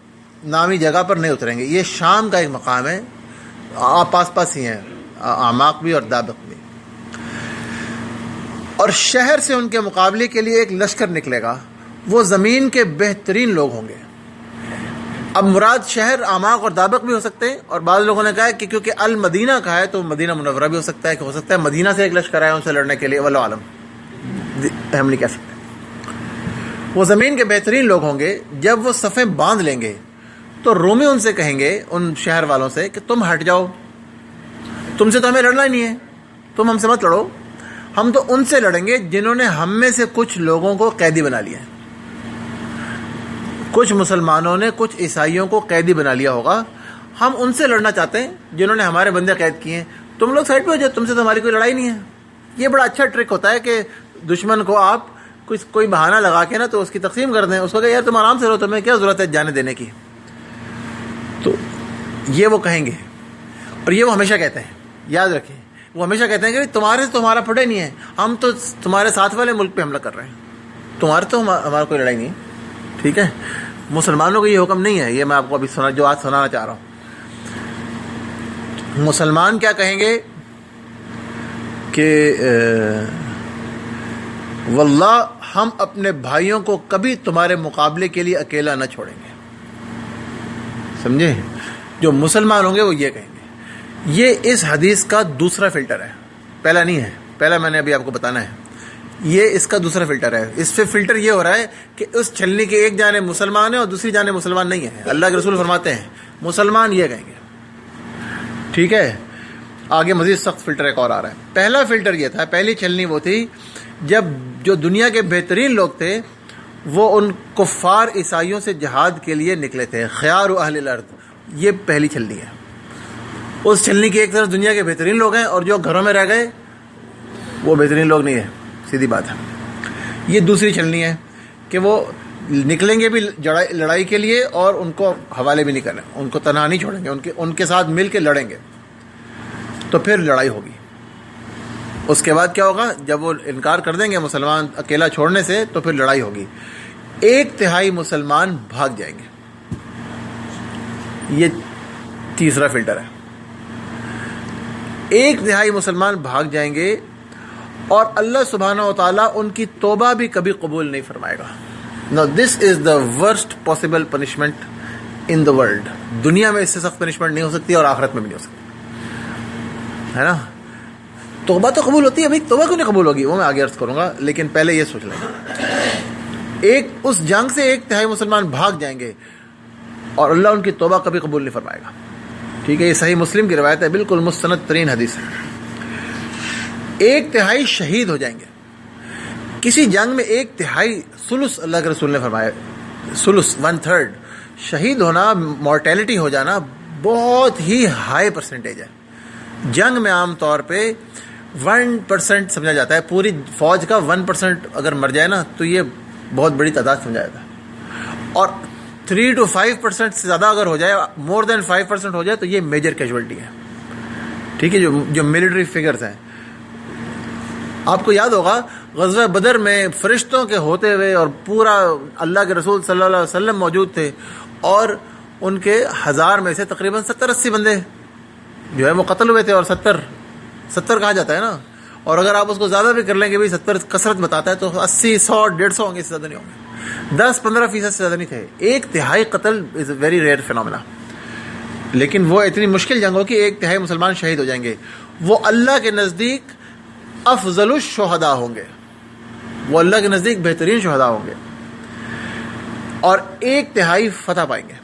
نامی جگہ پر نہیں اتریں گے. یہ شام کا ایک مقام ہے, آپ پاس ہی ہیں, اعماق بھی اور دابق بھی. اور شہر سے ان کے مقابلے کے لیے ایک لشکر نکلے گا. وہ زمین کے بہترین لوگ ہوں گے. اب مراد شہر اعماق اور دابق بھی ہو سکتے ہیں، اور بعض لوگوں نے کہا ہے کہ کیونکہ المدینہ کہا ہے تو مدینہ منورہ بھی ہو سکتا ہے، کہ ہو سکتا ہے مدینہ سے ایک لشکر آیا ان سے لڑنے کے لیے، واللہ عالم، ہم نہیں کہہ سکتے۔ وہ زمین کے بہترین لوگ ہوں گے، جب وہ صفیں باندھ لیں گے تو رومی ان سے کہیں گے، ان شہر والوں سے، کہ تم ہٹ جاؤ، تم سے تو ہمیں لڑنا ہی نہیں ہے، تم ہم سے مت لڑو، ہم تو ان سے لڑیں گے جنہوں نے ہم میں سے کچھ لوگوں کو قیدی بنا لیا ہے۔ کچھ مسلمانوں نے کچھ عیسائیوں کو قیدی بنا لیا ہوگا، ہم ان سے لڑنا چاہتے ہیں جنہوں نے ہمارے بندے قید کیے ہیں، تم لوگ سائڈ پہ ہو جاؤ، تم سے تو ہماری کوئی لڑائی نہیں ہے۔ یہ بڑا اچھا ٹرک ہوتا ہے کہ دشمن کو آپ کوئی بہانہ لگا کے نا تو اس کی تقسیم کر دیں، اس کو کہ یار تم آرام سے رہو، تمہیں کیا ضرورت ہے جانے دینے کی۔ تو یہ وہ کہیں گے، اور یہ وہ ہمیشہ کہتے ہیں، یاد رکھیں، وہ ہمیشہ کہتے ہیں کہ تمہارے سے تو ہمارا پھٹے نہیں ہے، ہم تو تمہارے ساتھ والے ملک پہ حملہ کر رہے ہیں، تمہارے تو ہمارا کوئی لڑائی نہیں ہے، ٹھیک ہے۔ مسلمانوں کو یہ حکم نہیں ہے، یہ میں آپ کو ابھی جو آج سنانا چاہ رہا ہوں۔ مسلمان کیا کہیں گے کہ واللہ ہم اپنے بھائیوں کو کبھی تمہارے مقابلے کے لیے اکیلا نہ چھوڑیں گے، سمجھے؟ جو مسلمان ہوں گے وہ یہ کہیں گے۔ یہ اس حدیث کا دوسرا فلٹر ہے، پہلا نہیں ہے، پہلا میں نے ابھی آپ کو بتانا ہے، یہ اس کا دوسرا فلٹر ہے۔ اس پہ فلٹر یہ ہو رہا ہے کہ اس چھلنی کی ایک جانب مسلمان ہے اور دوسری جانب مسلمان نہیں ہے۔ اللہ کے رسول فرماتے ہیں مسلمان یہ کہیں گے، ٹھیک ہے۔ آگے مزید سخت فلٹر ایک اور آ رہا ہے۔ پہلا فلٹر یہ تھا، پہلی چھلنی وہ تھی جب جو دنیا کے بہترین لوگ تھے وہ ان کفار عیسائیوں سے جہاد کے لیے نکلے تھے، خیار اہل الارض، یہ پہلی چھلنی ہے۔ اس چھلنی کی ایک طرف دنیا کے بہترین لوگ ہیں اور جو گھروں میں رہ گئے وہ بہترین لوگ نہیں ہیں، سیدھی بات ہے۔ یہ دوسری چھلنی ہے کہ وہ نکلیں گے بھی لڑائی کے لیے اور ان کو حوالے بھی نہیں کریں، ان کو تنہا نہیں چھوڑیں گے، ان کے ساتھ مل کے لڑیں گے، تو پھر لڑائی ہوگی۔ اس کے بعد کیا ہوگا؟ جب وہ انکار کر دیں گے مسلمان اکیلا چھوڑنے سے تو پھر لڑائی ہوگی۔ 1/3 مسلمان بھاگ جائیں گے، یہ تیسرا فلٹر ہے۔ 1/3 مسلمان بھاگ جائیں گے اور اللہ سبحانہ و تعالیٰ ان کی توبہ بھی کبھی قبول نہیں فرمائے گا۔ Now this is the worst possible punishment in the world۔ دنیا میں اس سے سخت پنشمنٹ نہیں ہو سکتی اور آخرت میں بھی نہیں ہو سکتی، ہے نا۔ توبہ تو قبول ہوتی ہے بھائی، توبہ کیوں نہیں قبول ہوگی وہ میں آگے عرض کروں گا، لیکن پہلے یہ سوچ لیں، اس جنگ سے 1/3 مسلمان بھاگ جائیں گے اور اللہ ان کی توبہ کبھی قبول نہیں فرمائے گا، ٹھیک ہے۔ یہ صحیح مسلم کی روایت ہے، بالکل مستند ترین حدیث ہے۔ 1/3 شہید ہو جائیں گے۔ کسی جنگ میں 1/3 ثلث، اللہ کے رسول نے فرمایا ثلث 1/3 شہید ہونا، مورٹیلٹی ہو جانا بہت ہی ہائی پرسنٹیج ہے۔ جنگ میں عام طور پہ 1% سمجھا جاتا ہے، پوری فوج کا 1% اگر مر جائے نا تو یہ بہت بڑی تعداد سمجھا جاتا ہے، اور 3 to 5% سے زیادہ اگر ہو جائے، مور دین 5% ہو جائے تو یہ میجر کیجویلٹی ہے، ٹھیک ہے۔ جو ملٹری فگرز ہیں، آپ کو یاد ہوگا غزوہ بدر میں فرشتوں کے ہوتے ہوئے اور پورا اللہ کے رسول صلی اللہ علیہ وسلم موجود تھے، اور ان کے 1000 میں سے تقریباً 70-80 بندے جو ہے وہ قتل ہوئے تھے، اور 70 کہا جاتا ہے نا، اور اگر آپ اس کو زیادہ بھی کر لیں گے بھی 70 کثرت بتاتا ہے تو 80 100 150 ہوں گے، اس سے زیادہ نہیں ہوں گے، 10-15% سے زیادہ نہیں تھے۔ 1/3 قتل از اے ویری ریئر فینومینا، لیکن وہ اتنی مشکل جنگ ہو کہ 1/3 مسلمان شہید ہو جائیں گے۔ وہ اللہ کے نزدیک افضل الشہداء ہوں گے، وہ اللہ کے نزدیک بہترین شہداء ہوں گے، اور 1/3 فتح پائیں گے،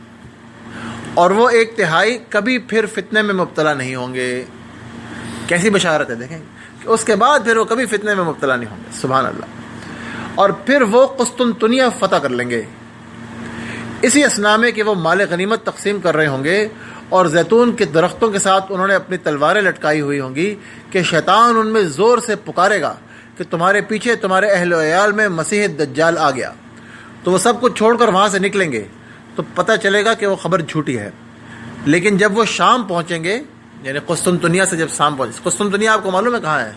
اور وہ 1/3 کبھی پھر فتنے میں مبتلا نہیں ہوں گے۔ کیسی بشارت ہے دیکھیں، کہ اس کے بعد پھر وہ کبھی فتنے میں مبتلا نہیں ہوں گے، سبحان اللہ۔ اور پھر وہ قسطنطنیہ فتح کر لیں گے، اسی اثنا میں کہ وہ مال غنیمت تقسیم کر رہے ہوں گے، اور زیتون کے درختوں کے ساتھ انہوں نے اپنی تلواریں لٹکائی ہوئی ہوں گی، کہ شیطان ان میں زور سے پکارے گا کہ تمہارے پیچھے تمہارے اہل و عیال میں مسیح دجال آ گیا، تو وہ سب کچھ چھوڑ کر وہاں سے نکلیں گے، تو پتہ چلے گا کہ وہ خبر جھوٹی ہے۔ لیکن جب وہ شام پہنچیں گے، یعنی قسطنطنیہ سے جب شام پہنچے، قسطنطنیہ آپ کو معلوم ہے کہاں ہے؟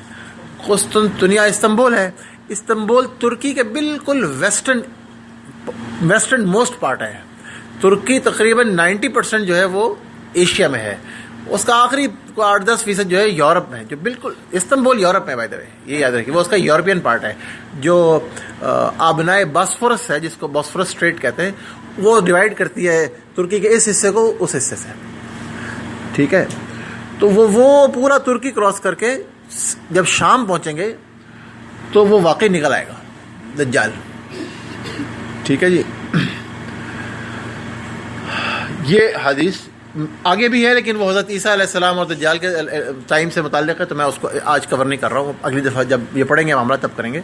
قسطنطنیہ استنبول ہے۔ استنبول ترکی کے بالکل ویسٹرن موسٹ پارٹ ہے۔ ترکی تقریباً 90% جو ہے وہ ایشیا میں ہے، اس کا آخری 8-10% جو ہے یورپ میں ہے، جو بالکل استنبول یورپ میں، بائی دا وے یہ یاد رکھیے، وہ اس کا یورپین پارٹ ہے۔ جو آبنائے باسفورس ہے، جس کو باسفورس اسٹریٹ کہتے ہیں، وہ ڈیوائڈ کرتی ہے ترکی کے اس حصے کو اس حصے سے، ٹھیک ہے. تو وہ پورا ترکی کراس کر کے جب شام پہنچیں گے تو وہ واقعی نکل آئے گا دجال، ٹھیک ہے جی. یہ حدیث آگے بھی ہے لیکن وہ حضرت عیسیٰ علیہ السلام اور دجال کے ٹائم سے متعلق ہے، تو میں اس کو آج کور نہیں کر رہا ہوں، اگلی دفعہ جب یہ پڑھیں گے معاملہ تب کریں گے.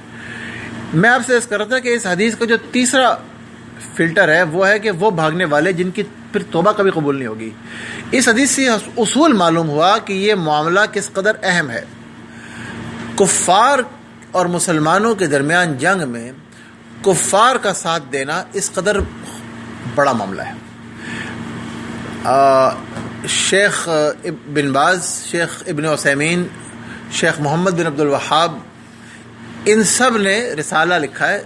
میں آپ سے عرض کر رہا تھا کہ اس حدیث کا جو تیسرا فلٹر ہے وہ ہے کہ وہ بھاگنے والے جن کی پھر توبہ کبھی قبول نہیں ہوگی. اس حدیث سے اصول معلوم ہوا کہ یہ معاملہ کس قدر اہم ہے. کفار اور مسلمانوں کے درمیان جنگ میں کفار کا ساتھ دینا اس قدر بڑا معاملہ ہے. شیخ بن باز، شیخ ابن عثیمین، شیخ محمد بن عبد الوہاب، ان سب نے رسالہ لکھا ہے.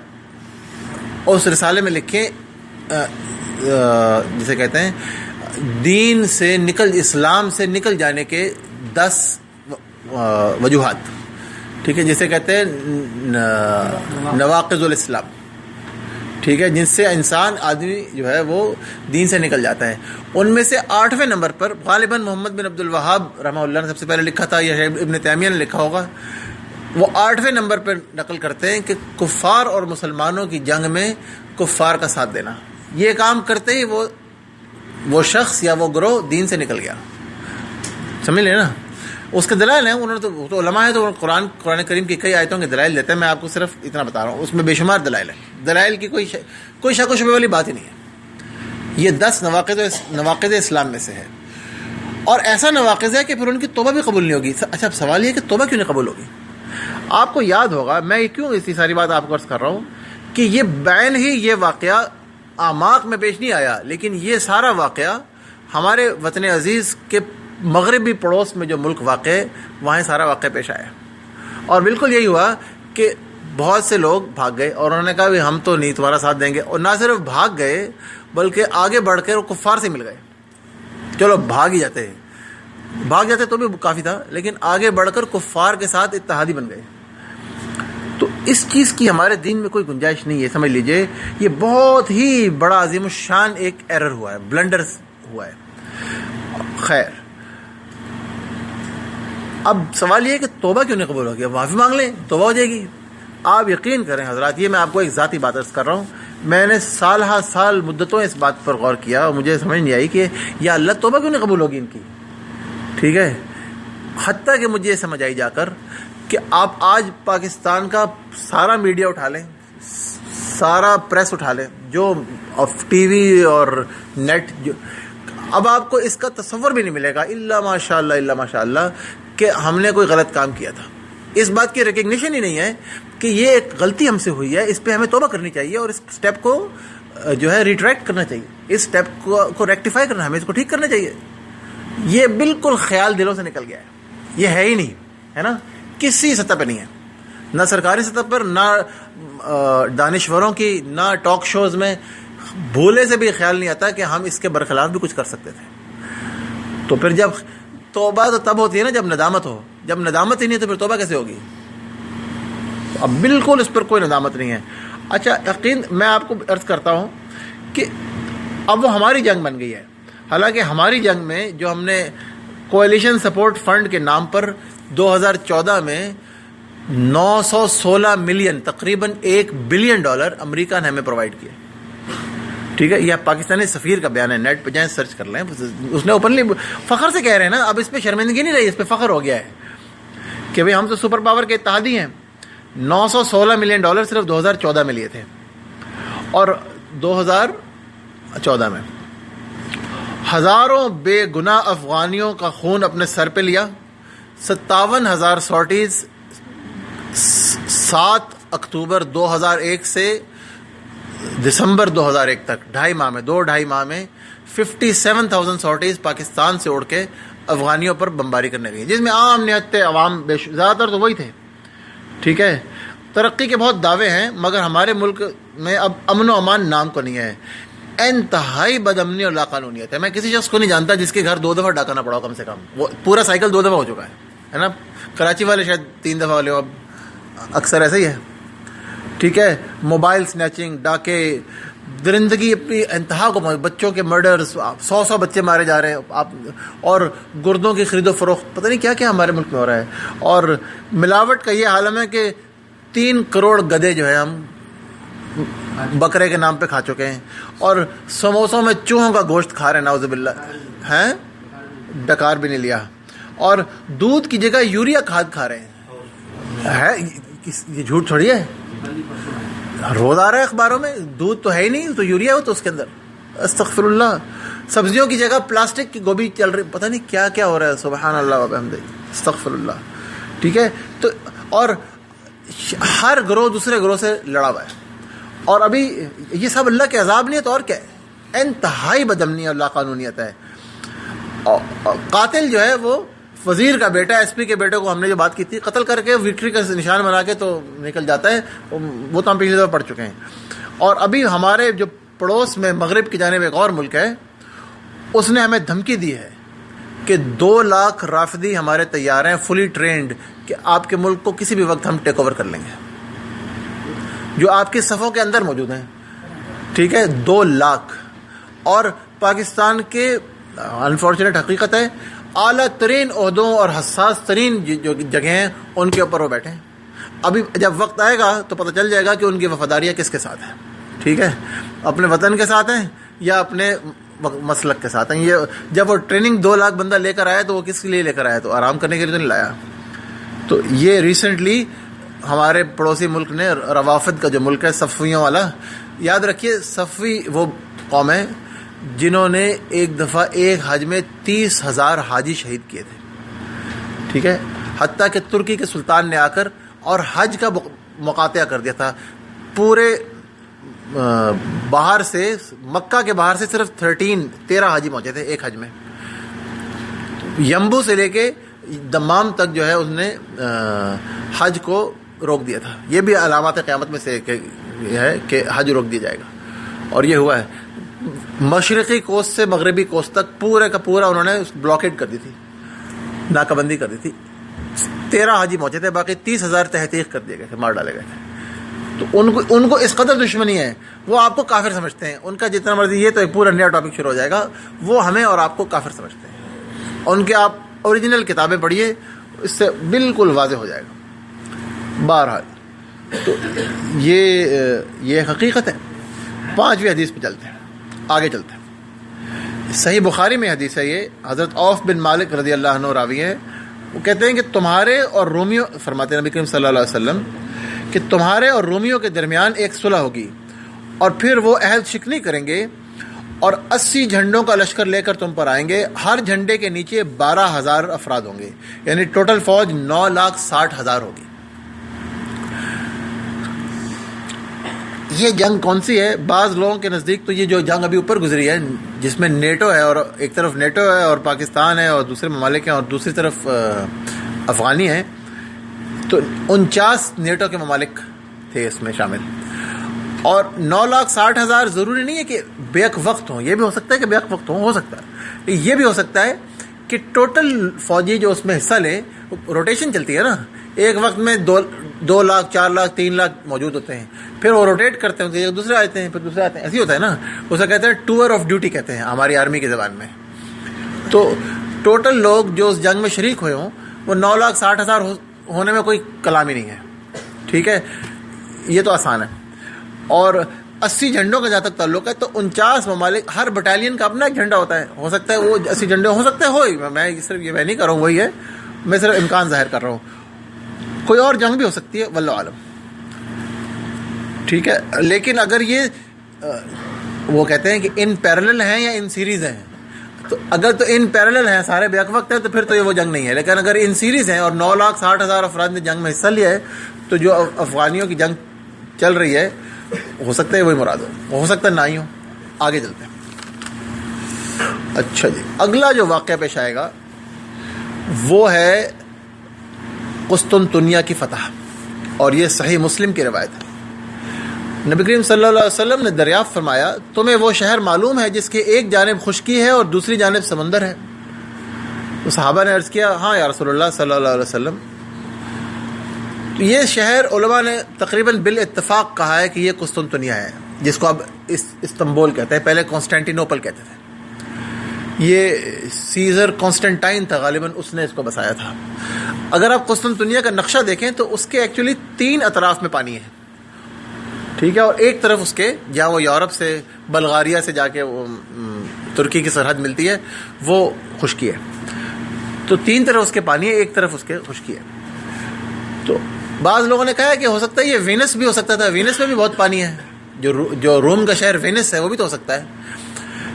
اس رسالے میں لکھے جسے کہتے ہیں دین سے اسلام سے نکل جانے کے 10 وجوہات، ٹھیک ہے، جسے کہتے ہیں نواقض الاسلام، ٹھیک ہے، جن سے انسان آدمی جو ہے وہ دین سے نکل جاتا ہے. ان میں سے 8ویں نمبر پر غالباً محمد بن عبد الوہاب رحمہ اللہ نے سب سے پہلے لکھا تھا، یا ابن تیمیہ نے لکھا ہوگا. وہ 8ویں نمبر پر نقل کرتے ہیں کہ کفار اور مسلمانوں کی جنگ میں کفار کا ساتھ دینا. یہ کام کرتے ہی وہ شخص یا وہ گروہ دین سے نکل گیا. سمجھ لیں نا. اس کے دلائل ہیں، انہوں نے تو علماء ہیں تو قرآن کریم کی کئی آیتوں کے دلائل دیتے ہیں. میں آپ کو صرف اتنا بتا رہا ہوں، اس میں بے شمار دلائل ہیں. دلائل کی کوئی شک و شبہ والی بات ہی نہیں ہے. یہ 10 نواقض اسلام میں سے ہے، اور ایسا نواقض ہے کہ پھر ان کی توبہ بھی قبول نہیں ہوگی. اچھا، اب سوال یہ ہے کہ توبہ کیوں نہیں قبول ہوگی؟ آپ کو یاد ہوگا، میں کیوں اسی ساری بات آپ کو عرض کر رہا ہوں کہ یہ بعین ہی یہ واقعہ اعماق میں پیش نہیں آیا، لیکن یہ سارا واقعہ ہمارے وطن عزیز کے مغربی پڑوس میں جو ملک واقع ہے وہاں سارا واقعہ پیش آیا. اور بالکل یہی ہوا کہ بہت سے لوگ بھاگ گئے اور انہوں نے کہا بھی ہم تو نہیں تمہارا ساتھ دیں گے. اور نہ صرف بھاگ گئے بلکہ آگے بڑھ کر وہ کفار سے مل گئے. چلو بھاگ جاتے تو بھی کافی تھا، لیکن آگے بڑھ کر کفار کے ساتھ اتحادی بن گئے. تو اس چیز کی ہمارے دین میں کوئی گنجائش نہیں ہے. سمجھ لیجئے یہ بہت ہی بڑا عظیم الشان ایک ایرر ہوا ہے، بلنڈر ہوا ہے. خیر، اب سوال یہ ہے کہ توبہ کیوں نہیں قبول ہوگی؟ اب معافی مانگ لیں، توبہ ہو جائے گی. آپ یقین کریں حضرات، یہ میں آپ کو ایک ذاتی بات عرض کر رہا ہوں. میں نے سال ہا سال مدتوں اس بات پر غور کیا اور مجھے سمجھ نہیں آئی کہ یا اللہ توبہ کیوں نہیں قبول ہوگی ان کی. ٹھیک ہے، حتیٰ کہ مجھے یہ سمجھ آئی جا کر کہ آپ آج پاکستان کا سارا میڈیا اٹھا لیں، سارا پریس اٹھا لیں، جو ٹی وی اور نیٹ، جو اب آپ کو اس کا تصور بھی نہیں ملے گا الا ماشاء اللہ کہ ہم نے کوئی غلط کام کیا تھا. اس بات کی ریکگنیشن ہی نہیں ہے کہ یہ ایک غلطی ہم سے ہوئی ہے، اس پہ ہمیں توبہ کرنی چاہیے اور اس سٹیپ کو جو ہے ریٹریکٹ کرنا چاہیے، اس سٹیپ کو ریکٹیفائی کرنا، ہمیں اس کو ٹھیک کرنا چاہیے. یہ بالکل خیال دلوں سے نکل گیا ہے، یہ ہے ہی نہیں، ہے نا، کسی سطح پہ نہیں ہے، نہ سرکاری سطح پر، نہ دانشوروں کی، نہ ٹاک شوز میں. بھولے سے بھی خیال نہیں آتا کہ ہم اس کے برخلاف بھی کچھ کر سکتے تھے. تو پھر جب توبہ تو تب ہوتی ہے نا جب ندامت ہو. جب ندامت ہی نہیں ہے تو پھر توبہ کیسے ہوگی؟ اب بالکل اس پر کوئی ندامت نہیں ہے. اچھا، یقین میں آپ کو عرض کرتا ہوں کہ اب وہ ہماری جنگ بن گئی ہے. حالانکہ ہماری جنگ میں جو ہم نے کولیشن سپورٹ فنڈ کے نام پر 2014 میں 916 ملین، تقریباً $1 بلین امریکہ نے ہمیں پرووائڈ کیے. ٹھیک ہے، یہ پاکستانی سفیر کا بیان ہے، نیٹ پہ جائیں سرچ کر لیں. اس نے اوپنلی فخر سے کہہ رہے ہیں نا، اب اس پہ شرمندگی نہیں رہی، اس پہ فخر ہو گیا ہے کہ بھئی ہم تو سپر پاور کے اتحادی ہیں. $916 ملین صرف 2014 میں لیے تھے، اور 2014 میں ہزاروں بے گناہ افغانیوں کا خون اپنے سر پہ لیا. 57,000 سارٹیز 7 اکتوبر 2001 سے دسمبر 2001 تک، 2.5 ماہ میں 57,000 سارٹیز پاکستان سے اڑ کے افغانیوں پر بمباری کرنے گئی، جس میں عام نہایت عوام زیادہ تر تو وہی تھے. ٹھیک ہے، ترقی کے بہت دعوے ہیں مگر ہمارے ملک میں اب امن و امان نام کو نہیں ہے. انتہائی بد امنی اور لاقانونیت ہے. میں کسی شخص کو نہیں جانتا جس کے گھر 2 دفعہ ڈاکہ نہ پڑا ہو، کم سے کم وہ پورا سائیکل 2 دفعہ ہو چکا ہے نا. کراچی والے شاید 3 دفعہ والے ہو، اب اکثر ایسا ہی ہے. ٹھیک ہے، موبائل سنیچنگ، ڈاکے، درندگی اپنی انتہا کو بچوں کے مرڈرز، 100 بچے مارے جا رہے ہیں آپ، اور گردوں کی خرید و فروخت، پتہ نہیں کیا کیا ہمارے ملک میں ہو رہا ہے. اور ملاوٹ کا یہ عالم ہے کہ 3 کروڑ گدے جو ہے ہم بکرے کے نام پہ کھا چکے ہیں، اور سموسوں میں چوہوں کا گوشت کھا رہے ہیں، نعوذ باللہ. ہیں ڈکار بھی نہیں لیا. اور دودھ کی جگہ یوریا کھاد کھا رہے ہیں. ہے یہ جھوٹ تھوڑی ہے، روز آ رہا ہے اخباروں میں. دودھ تو ہے ہی نہیں، تو یوریا ہو تو اس کے اندر. استغفر اللہ. سبزیوں کی جگہ پلاسٹک کی گوبھی چل رہی، پتہ نہیں کیا کیا ہو رہا ہے. سبحان اللہ و بحمدہ، استغفر اللہ. ٹھیک ہے. تو اور ہر گروہ دوسرے گروہ سے لڑا ہوا ہے. اور ابھی یہ سب اللہ کے عذاب نہیں ہے تو اور کیا ہے؟ انتہائی بدامنی اور لا قانونیت ہے. قاتل جو ہے وہ وزیر کا بیٹا، ایس پی کے بیٹے کو ہم نے جو بات کی تھی، قتل کر کے وکٹری کا نشان بنا کے تو نکل جاتا ہے. وہ تو ہم پچھلی دفعہ پڑھ چکے ہیں. اور ابھی ہمارے جو پڑوس میں مغرب کی جانب ایک اور ملک ہے، اس نے ہمیں دھمکی دی ہے کہ 2 لاکھ رافدی ہمارے تیار ہیں، فلی ٹرینڈ، کہ آپ کے ملک کو کسی بھی وقت ہم ٹیک اوور کر لیں گے، جو آپ کی صفوں کے اندر موجود ہیں. ٹھیک ہے، 2 لاکھ. اور پاکستان کے انفارچونیٹ حقیقت ہے، اعلیٰ ترین عہدوں اور حساس ترین جو جگہیں ہیں ان کے اوپر وہ بیٹھے ہیں. ابھی جب وقت آئے گا تو پتہ چل جائے گا کہ ان کی وفاداریاں کس کے ساتھ ہیں. ٹھیک ہے، اپنے وطن کے ساتھ ہیں یا اپنے مسلک کے ساتھ ہیں. یہ جب وہ ٹریننگ 2 لاکھ بندہ لے کر آیا تو وہ کس کے لیے لے کر آیا؟ تو آرام کرنے کے لیے تو نہیں لایا. تو یہ ریسنٹلی ہمارے پڑوسی ملک نے، روافد کا جو ملک ہے صفویوں والا، یاد رکھیے صفوی وہ قوم ہے جنہوں نے ایک دفعہ ایک حج میں 30,000 حاجی شہید کیے تھے. ٹھیک ہے، حتیٰ کہ ترکی کے سلطان نے آ کر اور حج کا مقاطعہ کر دیا تھا. پورے باہر سے، مکہ کے باہر سے صرف 13 حاجی پہنچے تھے ایک حج میں. یمبو سے لے کے دمام تک جو ہے اس نے حج کو روک دیا تھا. یہ بھی علامات قیامت میں سے ہے کہ حج روک دیا جائے گا، اور یہ ہوا ہے. مشرقی کوست سے مغربی کوست تک پورے کا پورا انہوں نے بلاکیڈ کر دی تھی، ناکہ بندی کر دی تھی. 13 حاجی پہنچے تھے، باقی 30,000 تحقیق کر دیے گئے تھے، مار ڈالے گئے تھے. تو ان کو اس قدر دشمنی ہے، وہ آپ کو کافر سمجھتے ہیں. ان کا جتنا مرضی، یہ تو ایک پورا نیا ٹاپک شروع ہو جائے گا. وہ ہمیں اور آپ کو کافر سمجھتے ہیں. ان کے آپ اوریجنل کتابیں پڑھیے، اس سے بالکل واضح ہو جائے گا. بہرحال تو یہ حقیقت ہے. 5ویں حدیث پہ چلتے ہیں، آگے چلتے ہیں. صحیح بخاری میں حدیث ہے یہ. حضرت عوف بن مالک رضی اللہ عنہ راوی ہے. وہ کہتے ہیں کہ تمہارے اور رومیوں، فرماتے ہیں نبی کریم صلی اللہ علیہ وسلم، کہ تمہارے اور رومیوں کے درمیان ایک صلح ہوگی، اور پھر وہ عہد شکنی کریں گے، اور 80 جھنڈوں کا لشکر لے کر تم پر آئیں گے. ہر جھنڈے کے نیچے 12,000 افراد ہوں گے، یعنی ٹوٹل فوج 9,60,000 ہوگی. یہ جنگ کون سی ہے؟ بعض لوگوں کے نزدیک تو یہ جو جنگ ابھی اوپر گزری ہے، جس میں نیٹو ہے، اور ایک طرف نیٹو ہے اور پاکستان ہے اور دوسرے ممالک ہیں، اور دوسری طرف افغانی ہیں، تو 49 نیٹو کے ممالک تھے اس میں شامل. اور 9,60,000 ضروری نہیں ہے کہ بیک وقت ہوں، یہ بھی ہو سکتا ہے کہ بیک وقت ہو سکتا ہے. یہ بھی ہو سکتا ہے کہ ٹوٹل فوجی جو اس میں حصہ لیں، روٹیشن چلتی ہے نا، ایک وقت میں 2 لاکھ 4 لاکھ 3 لاکھ موجود ہوتے ہیں، پھر وہ روٹیٹ کرتے ہیں، دوسرے آتے ہیں، پھر دوسرے آتے ہیں. ایسے ہوتا ہے نا. اسے کہتے ہیں ٹور آف ڈیوٹی کہتے ہیں ہماری آرمی کی زبان میں. تو ٹوٹل لوگ جو اس جنگ میں شریک ہوئے ہوں وہ 9,60,000 ہونے میں کوئی کلام ہی نہیں ہے. ٹھیک ہے، یہ تو آسان ہے. اور 80 جھنڈوں کا جہاں تک تعلق ہے تو 49 ممالک، ہر بٹالین کا اپنا ایک جھنڈا ہوتا ہے. ہو سکتا ہے وہ 80 جھنڈے ہو سکتے ہیں، میں صرف یہ میں نہیں کر رہا ہوں، وہی ہے، میں صرف امکان ظاہر کر رہا ہوں. کوئی اور جنگ بھی ہو سکتی ہے، واللہ عالم. ٹھیک ہے، لیکن اگر یہ وہ کہتے ہیں کہ ان پیرلل ہیں یا ان سیریز ہیں، تو اگر تو ان پیرلل ہیں، سارے بیک وقت ہیں، تو پھر تو یہ وہ جنگ نہیں ہے. لیکن اگر ان سیریز ہیں اور 9,60,000 افراد نے جنگ میں حصہ لیا ہے، تو جو افغانیوں کی جنگ چل رہی ہے، ہو سکتا ہے وہی مراد ہو سکتا ہے نہ ہی ہو. آگے چلتے ہیں. اچھا جی، اگلا جو واقعہ پیش آئے گا وہ ہے قسطنطنیہ کی فتح، اور یہ صحیح مسلم کی روایت ہے. نبی کریم صلی اللہ علیہ وسلم نے دریافت فرمایا، تمہیں وہ شہر معلوم ہے جس کے ایک جانب خشکی ہے اور دوسری جانب سمندر ہے؟ تو صحابہ نے عرض کیا، ہاں یا رسول اللہ صلی اللہ علیہ وسلم. تو یہ شہر علماء نے تقریباً بالاتفاق کہا ہے کہ یہ قسطنطنیہ ہے. جس کو اب استنبول کہتے ہیں، پہلے کانسٹینٹینوپل کہتے تھے. یہ سیزر کانسٹنٹائن تھا غالباً، اس نے اس کو بسایا تھا. اگر آپ قسطنطنیہ کا نقشہ دیکھیں تو اس کے ایکچولی 3 اطراف میں پانی ہے، ٹھیک ہے، اور ایک طرف اس کے جہاں وہ یورپ سے بلغاریہ سے جا کے وہ ترکی کی سرحد ملتی ہے وہ خشکی ہے. تو 3 طرف اس کے پانی ہے، ایک طرف اس کے خشکی ہے. تو بعض لوگوں نے کہا کہ ہو سکتا ہے یہ وینس بھی ہو سکتا تھا، وینس میں بھی بہت پانی ہے، جو روم کا شہر وینس ہے وہ بھی تو ہو سکتا ہے.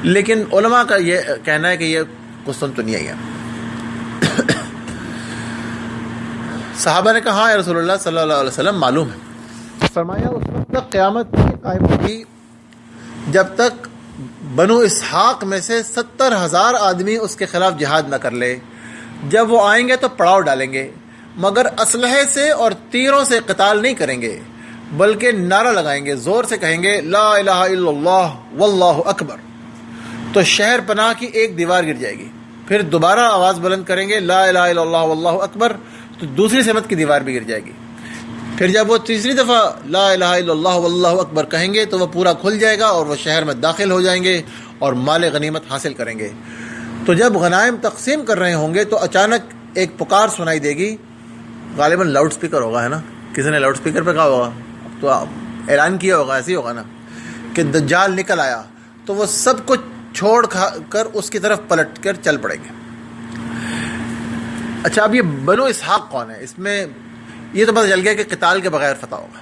لیکن علماء کا یہ کہنا ہے کہ یہ قسطنطنیہ ہی ہے. صحابہ نے کہا یا رسول اللہ صلی اللہ علیہ وسلم معلوم ہے. فرمایا اس وقت تک قیامت نہیں قائم ہوگی جب تک بنو اسحاق میں سے 70,000 آدمی اس کے خلاف جہاد نہ کر لے. جب وہ آئیں گے تو پڑاؤ ڈالیں گے، مگر اسلحے سے اور تیروں سے قتال نہیں کریں گے، بلکہ نعرہ لگائیں گے، زور سے کہیں گے لا الہ الا اللہ واللہ اکبر. تو شہر پناہ کی ایک دیوار گر جائے گی. پھر دوبارہ آواز بلند کریں گے لا الہ الا اللہ واللہ اکبر، تو دوسری سمت کی دیوار بھی گر جائے گی. پھر جب وہ تیسری دفعہ لا الہ الا اللہ واللہ اکبر کہیں گے تو وہ پورا کھل جائے گا اور وہ شہر میں داخل ہو جائیں گے اور مال غنیمت حاصل کریں گے. تو جب غنائم تقسیم کر رہے ہوں گے تو اچانک ایک پکار سنائی دے گی، غالباً لاؤڈ سپیکر ہوگا، ہے نا، کسی نے لاؤڈ سپیکر پہ کہا ہوگا تو اعلان کیا ہوگا، ایسے ہی ہوگا نا، کہ دجال نکل آیا. تو وہ سب کچھ چھوڑ کر اس کی طرف پلٹ کر چل پڑیں گے. اچھا، اب یہ بنو اسحاق کون ہے؟ اس میں یہ تو پتہ چل گیا کہ قتال کے بغیر فتح ہوگا.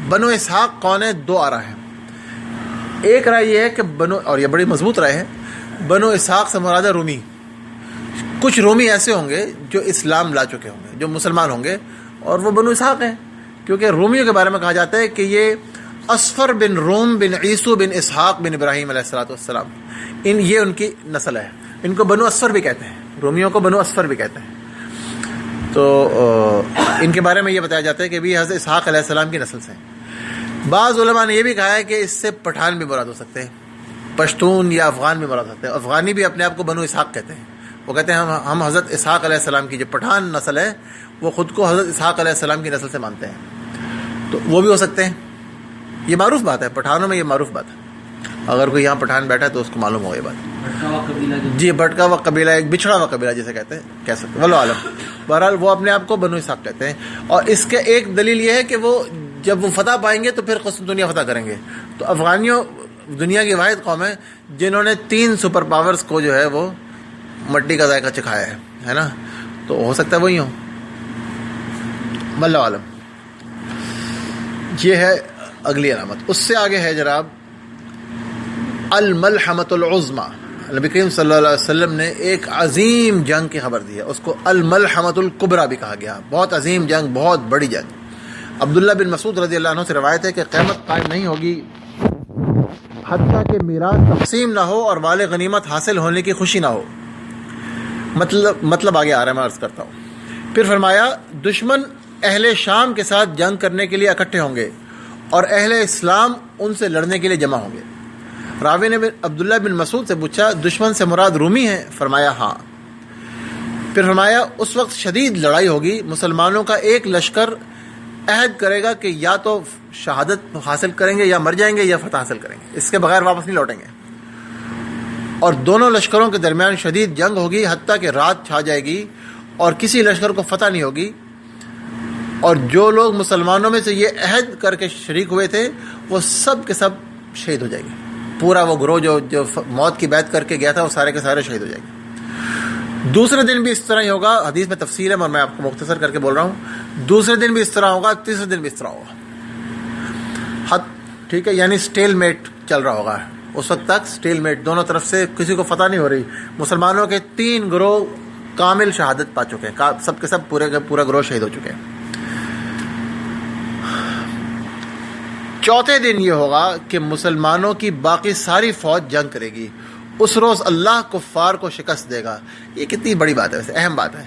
بنو اسحاق کون ہے؟ 2 آراء ہیں. ایک رائے یہ ہے کہ اور یہ بڑی مضبوط رائے ہے، بنو اسحاق سے مراد رومی. کچھ رومی ایسے ہوں گے جو اسلام لا چکے ہوں گے، جو مسلمان ہوں گے، اور وہ بنو اسحاق ہیں. کیونکہ رومیوں کے بارے میں کہا جاتا ہے کہ یہ اصفر بن روم بن عیسو بن اسحاق بن ابراہیم علیہ الصلوۃ والسلام، یہ ان کی نسل ہے. ان کو بنو اصفر بھی کہتے ہیں، رومیوں کو بنو اصفر بھی کہتے ہیں. تو ان کے بارے میں یہ بتایا جاتا ہے کہ بھی حضرت اسحاق علیہ السلام کی نسل سے. بعض علماء نے یہ بھی کہا ہے کہ اس سے پٹھان بھی مراد ہو سکتے ہیں، پشتون یا افغان بھی مراد ہوتے ہیں. افغانی بھی اپنے آپ کو بنو اسحاق کہتے ہیں. وہ کہتے ہیں ہم حضرت اسحاق علیہ السلام کی جو پٹھان نسل ہے وہ خود کو حضرت اسحاق علیہ السلام کی نسل سے مانتے ہیں. تو وہ بھی ہو سکتے ہیں. یہ معروف بات ہے، پٹھانوں میں یہ معروف بات ہے. اگر کوئی یہاں پٹھان بیٹھا ہے تو اس کو معلوم ہو یہ بات. جی، بھٹکا ہوا قبیلہ، ایک بچھڑا ہوا قبیلہ جسے کہتے ہیں، کہہ سکتے ہیں، واللہ عالم. بہرحال وہ اپنے آپ کو بنو اسحاق کہتے ہیں. اور اس کے ایک دلیل یہ ہے کہ وہ جب وہ فتح پائیں گے تو پھر قسطنطنیہ فتح کریں گے. تو افغانیوں دنیا کی واحد قوم ہے جنہوں نے 3 سپر پاورز کو جو ہے وہ مٹی کا ذائقہ چکھایا ہے نا. تو ہو سکتا ہے وہی ہوں، واللہ عالم. یہ ہے اگلی علامت. اس سے آگے ہے جناب الملحمۃ العظمیٰ. نبی کریم صلی اللہ علیہ وسلم نے ایک عظیم جنگ کی خبر دی ہے، اس کو الملحمۃ الکبریٰ بھی کہا گیا. بہت عظیم جنگ، بہت بڑی جنگ. عبداللہ بن مسعود رضی اللہ عنہ سے روایت ہے کہ قیامت قائم نہیں ہوگی حتیٰ کہ میراث تقسیم نہ ہو اور مال غنیمت حاصل ہونے کی خوشی نہ ہو. مطلب آگے آ رہا ہے، میں عرض کرتا ہوں. پھر فرمایا دشمن اہل شام کے ساتھ جنگ کرنے کے لیے اکٹھے ہوں گے اور اہل اسلام ان سے لڑنے کے لیے جمع ہوں گے. راوی نے عبداللہ بن مسعود سے پوچھا دشمن سے مراد رومی ہیں؟ فرمایا ہاں. پھر فرمایا اس وقت شدید لڑائی ہوگی، مسلمانوں کا ایک لشکر عہد کرے گا کہ یا تو شہادت حاصل کریں گے یا مر جائیں گے یا فتح حاصل کریں گے، اس کے بغیر واپس نہیں لوٹیں گے. اور دونوں لشکروں کے درمیان شدید جنگ ہوگی حتیٰ کہ رات چھا جائے گی اور کسی لشکر کو فتح نہیں ہوگی. اور جو لوگ مسلمانوں میں سے یہ عہد کر کے شریک ہوئے تھے وہ سب کے سب شہید ہو جائیں گے. پورا وہ گروہ جو موت کی بیعت کر کے گیا تھا وہ سارے کے سارے شہید ہو جائیں گے. دوسرے دن بھی اس طرح ہی ہوگا. حدیث میں تفصیل ہے اور میں آپ کو مختصر کر کے بول رہا ہوں. دوسرے دن بھی اس طرح ہوگا، تیسرے دن بھی اس طرح ہوگا. ٹھیک ہے، یعنی سٹیل میٹ چل رہا ہوگا. اس وقت تک سٹیل میٹ، دونوں طرف سے کسی کو فتح نہیں ہو رہی. مسلمانوں کے 3 گروہ کامل شہادت پا چکے ہیں، سب کے سب پورا گروہ شہید ہو چکے ہیں. چوتھے دن یہ ہوگا کہ مسلمانوں کی باقی ساری فوج جنگ کرے گی. اس روز اللہ کفار کو شکست دے گا. یہ کتنی بڑی بات ہے، ویسے اہم بات ہے.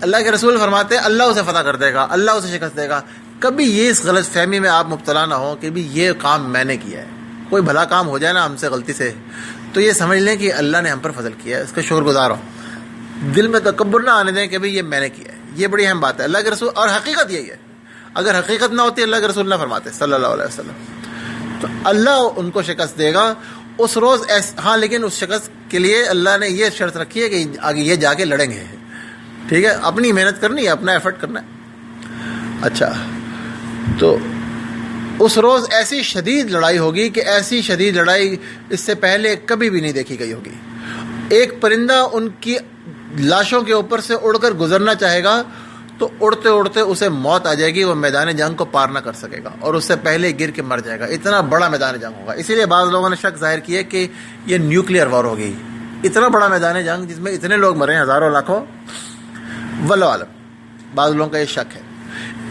اللہ کے رسول فرماتے ہیں اللہ اسے فتح کر دے گا، اللہ اسے شکست دے گا. کبھی یہ اس غلط فہمی میں آپ مبتلا نہ ہو کہ بھی یہ کام میں نے کیا ہے. کوئی بھلا کام ہو جائے نا ہم سے غلطی سے تو یہ سمجھ لیں کہ اللہ نے ہم پر فضل کیا ہے، اس کا شکر گزار ہو. دل میں تکبر نہ آنے دیں کہ بھئی یہ میں نے کیا ہے. یہ بڑی اہم بات ہے. اللہ کے رسول، اور حقیقت یہی ہے، اگر حقیقت نہ ہوتی اللہ کے رسول نہ فرماتے صلی اللہ علیہ وسلم. تو اللہ ان کو شکست دے گا اس روز. ہاں لیکن اس شکست کے لیے اللہ نے یہ شرط رکھی ہے کہ آگے یہ جا کے لڑیں گے. ٹھیک ہے, اپنی محنت کرنی ہے, اپنا ایفرٹ کرنا ہے. اچھا, تو اس روز ایسی شدید لڑائی ہوگی کہ ایسی شدید لڑائی اس سے پہلے کبھی بھی نہیں دیکھی گئی ہوگی. ایک پرندہ ان کی لاشوں کے اوپر سے اڑ کر گزرنا چاہے گا تو اڑتے اڑتے اسے موت آ جائے گی, وہ میدان جنگ کو پار نہ کر سکے گا اور اس سے پہلے گر کے مر جائے گا. اتنا بڑا میدان جنگ ہوگا. اسی لیے بعض لوگوں نے شک ظاہر کیا کہ یہ نیوکلیئر وار ہوگی. اتنا بڑا میدان جنگ جس میں اتنے لوگ مرے, ہزاروں لاکھوں, واللہ عالم. بعض لوگوں کا یہ شک ہے.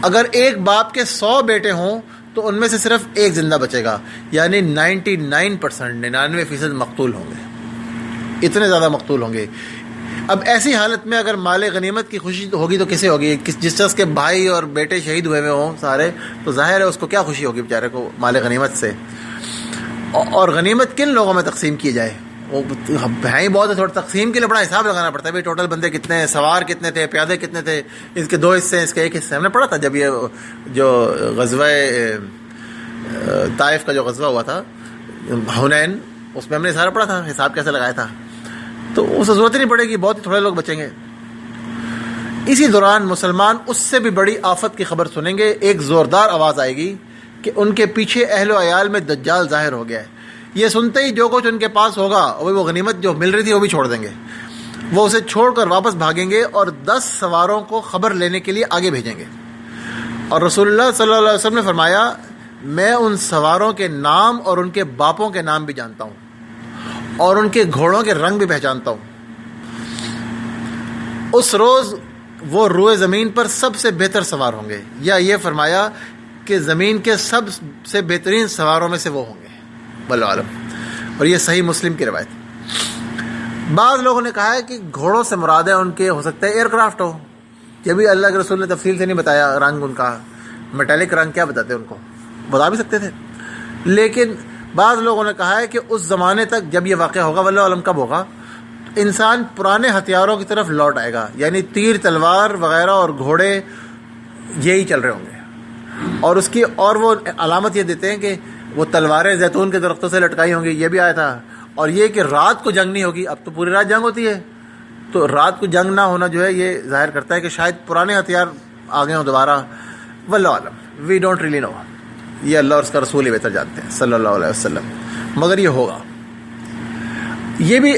اگر ایک باپ کے 100 بیٹے ہوں تو ان میں سے صرف ایک زندہ بچے گا, یعنی 99% مقتول ہوں گے. اتنے زیادہ مقتول ہوں گے. اب ایسی حالت میں اگر مال غنیمت کی خوشی ہوگی تو کسے ہوگی؟ جس شخص کے بھائی اور بیٹے شہید ہوئے ہوں سارے, تو ظاہر ہے اس کو کیا خوشی ہوگی بیچارے کو مال غنیمت سے. اور غنیمت کن لوگوں میں تقسیم کی جائے؟ وہ ہیں ہی بہت ہے, تھوڑا تقسیم کے لیے بڑا حساب لگانا پڑتا ہے. بھائی ٹوٹل بندے کتنے ہیں, سوار کتنے تھے, پیادے کتنے تھے, اس کے 2 حصے ہیں, اس کے 1 حصے. ہم نے پڑھا تھا جب یہ جو غزوہ طائف کا جو غزوہ ہوا تھا حنین, اس میں ہم نے سارا پڑھا تھا حساب کیسے لگایا تھا. تو اسے ضرورت ہی نہیں پڑے گی, بہت ہی تھوڑے لوگ بچیں گے. اسی دوران مسلمان اس سے بھی بڑی آفت کی خبر سنیں گے. ایک زوردار آواز آئے گی کہ ان کے پیچھے اہل و عیال میں دجال ظاہر ہو گیا ہے. یہ سنتے ہی جو کچھ ان کے پاس ہوگا وہ غنیمت جو مل رہی تھی وہ بھی چھوڑ دیں گے. وہ اسے چھوڑ کر واپس بھاگیں گے اور 10 سواروں کو خبر لینے کے لیے آگے بھیجیں گے. اور رسول اللہ صلی اللہ علیہ وسلم نے فرمایا, میں ان سواروں کے نام اور ان کے باپوں کے نام بھی جانتا ہوں اور ان کے گھوڑوں کے رنگ بھی پہچانتا ہوں. اس روز وہ روئے زمین پر سب سے بہتر سوار ہوں گے, یا یہ فرمایا کہ زمین کے سب سے بہترین سواروں میں سے وہ ہوں گے. واللہ عالم. اور یہ صحیح مسلم کی روایت. بعض لوگوں نے کہا ہے کہ گھوڑوں سے مراد ہے ان کے, ہو سکتا ہے ایئر کرافٹ ہو. یہ بھی اللہ کے رسول نے تفصیل سے نہیں بتایا. رنگ ان کا میٹالک رنگ کیا بتاتے ان کو, بتا بھی سکتے تھے. لیکن بعض لوگوں نے کہا ہے کہ اس زمانے تک جب یہ واقعہ ہوگا, واللہ عالم کب ہوگا, انسان پرانے ہتھیاروں کی طرف لوٹ آئے گا. یعنی تیر تلوار وغیرہ اور گھوڑے یہی چل رہے ہوں گے. اور اس کی اور وہ علامت یہ دیتے ہیں کہ وہ تلواریں زیتون کے درختوں سے لٹکائی ہوں گی, یہ بھی آیا تھا. اور یہ کہ رات کو جنگ نہیں ہوگی. اب تو پوری رات جنگ ہوتی ہے, تو رات کو جنگ نہ ہونا جو ہے یہ ظاہر کرتا ہے کہ شاید پرانے ہتھیار آ گئے ہوں دوبارہ. واللہ عالم, وی ڈونٹ ریلی نو. یہ اللہ اور اس کا رسول ہی بہتر جانتے ہیں صلی اللہ علیہ وسلم. مگر یہ ہوگا. یہ بھی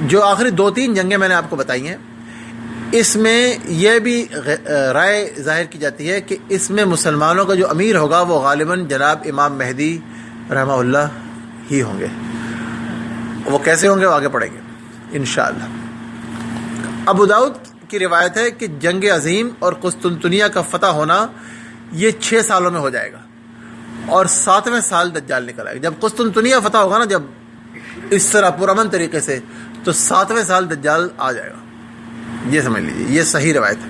جو آخری 2-3 جنگیں میں نے آپ کو بتائی ہیں, اس میں یہ بھی رائے ظاہر کی جاتی ہے کہ اس میں مسلمانوں کا جو امیر ہوگا وہ غالباً جناب امام مہدی رحمہ اللہ ہی ہوں گے. وہ کیسے ہوں گے وہ آگے پڑھیں گے انشاءاللہ. ابو داؤد کی روایت ہے کہ جنگ عظیم اور قسطنطنیہ کا فتح ہونا یہ 6 سالوں میں ہو جائے گا, اور 7ویں سال دجال نکل آئے گا. جب قسطنطنیہ فتح ہوگا نا, جب اس طرح پرامن طریقے سے, تو 7ویں سال دجال آ جائے گا. یہ سمجھ لیجیے, یہ صحیح روایت ہے.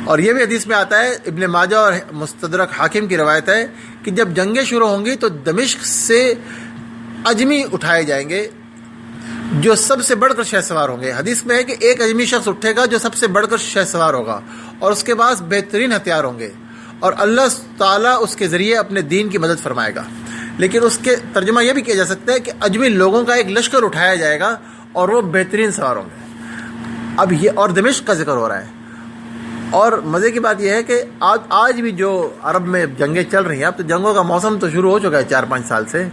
اور یہ بھی حدیث میں آتا ہے, ابن ماجہ اور مستدرک حاکم کی روایت ہے کہ جب جنگیں شروع ہوں گی تو دمشق سے اجمی اٹھائے جائیں گے جو سب سے بڑھ کر شہ سوار ہوں گے. حدیث میں ہے کہ ایک اجمی شخص اٹھے گا جو سب سے بڑھ کر شہ سوار ہوگا, اور اس کے پاس بہترین ہتھیار ہوں گے, اور اللہ تعالیٰ اس کے ذریعے اپنے دین کی مدد فرمائے گا. لیکن اس کے ترجمہ یہ بھی کیا جا سکتا ہے کہ اجمی لوگوں کا ایک لشکر اٹھایا جائے گا اور وہ بہترین سوار ہوں گے. اب یہ اور دمشق کا ذکر ہو رہا ہے. اور مزے کی بات یہ ہے کہ آج بھی جو عرب میں جنگیں چل رہی ہیں, اب تو جنگوں کا موسم تو شروع ہو چکا ہے 4-5 سال سے,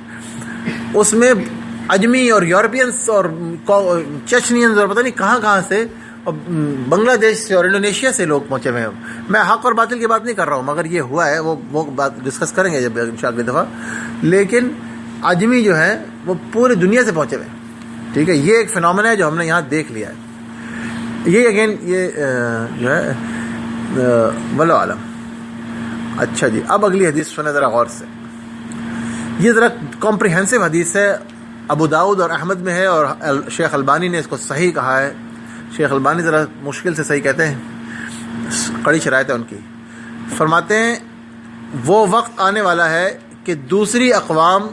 اس میں اجمی اور یورپینس اور چچنینز اور پتہ نہیں کہاں سے, اور بنگلہ دیش سے اور انڈونیشیا سے لوگ پہنچے ہوئے ہیں. میں حق اور باطل کی بات نہیں کر رہا ہوں, مگر یہ ہوا ہے, وہ بات ڈسکس کریں گے جب انشاءاللہ اگلی دفعہ. لیکن اجمی جو ہے وہ پوری دنیا سے پہنچے ہوئے ہیں. ٹھیک ہے, یہ ایک فنومنا ہے جو ہم نے یہاں دیکھ لیا ہے. یہ اگین یہ جو ہے واللہ عالم. اچھا جی, اب اگلی حدیث سنیں ذرا غور سے. یہ ذرا کمپریہنسو حدیث ہے, ابو داؤد اور احمد میں ہے, اور شیخ البانی نے اس کو صحیح کہا ہے. شیخ البانی ذرا مشکل سے صحیح کہتے ہیں, کڑی شرائط ہے ان کی. فرماتے ہیں وہ وقت آنے والا ہے کہ دوسری اقوام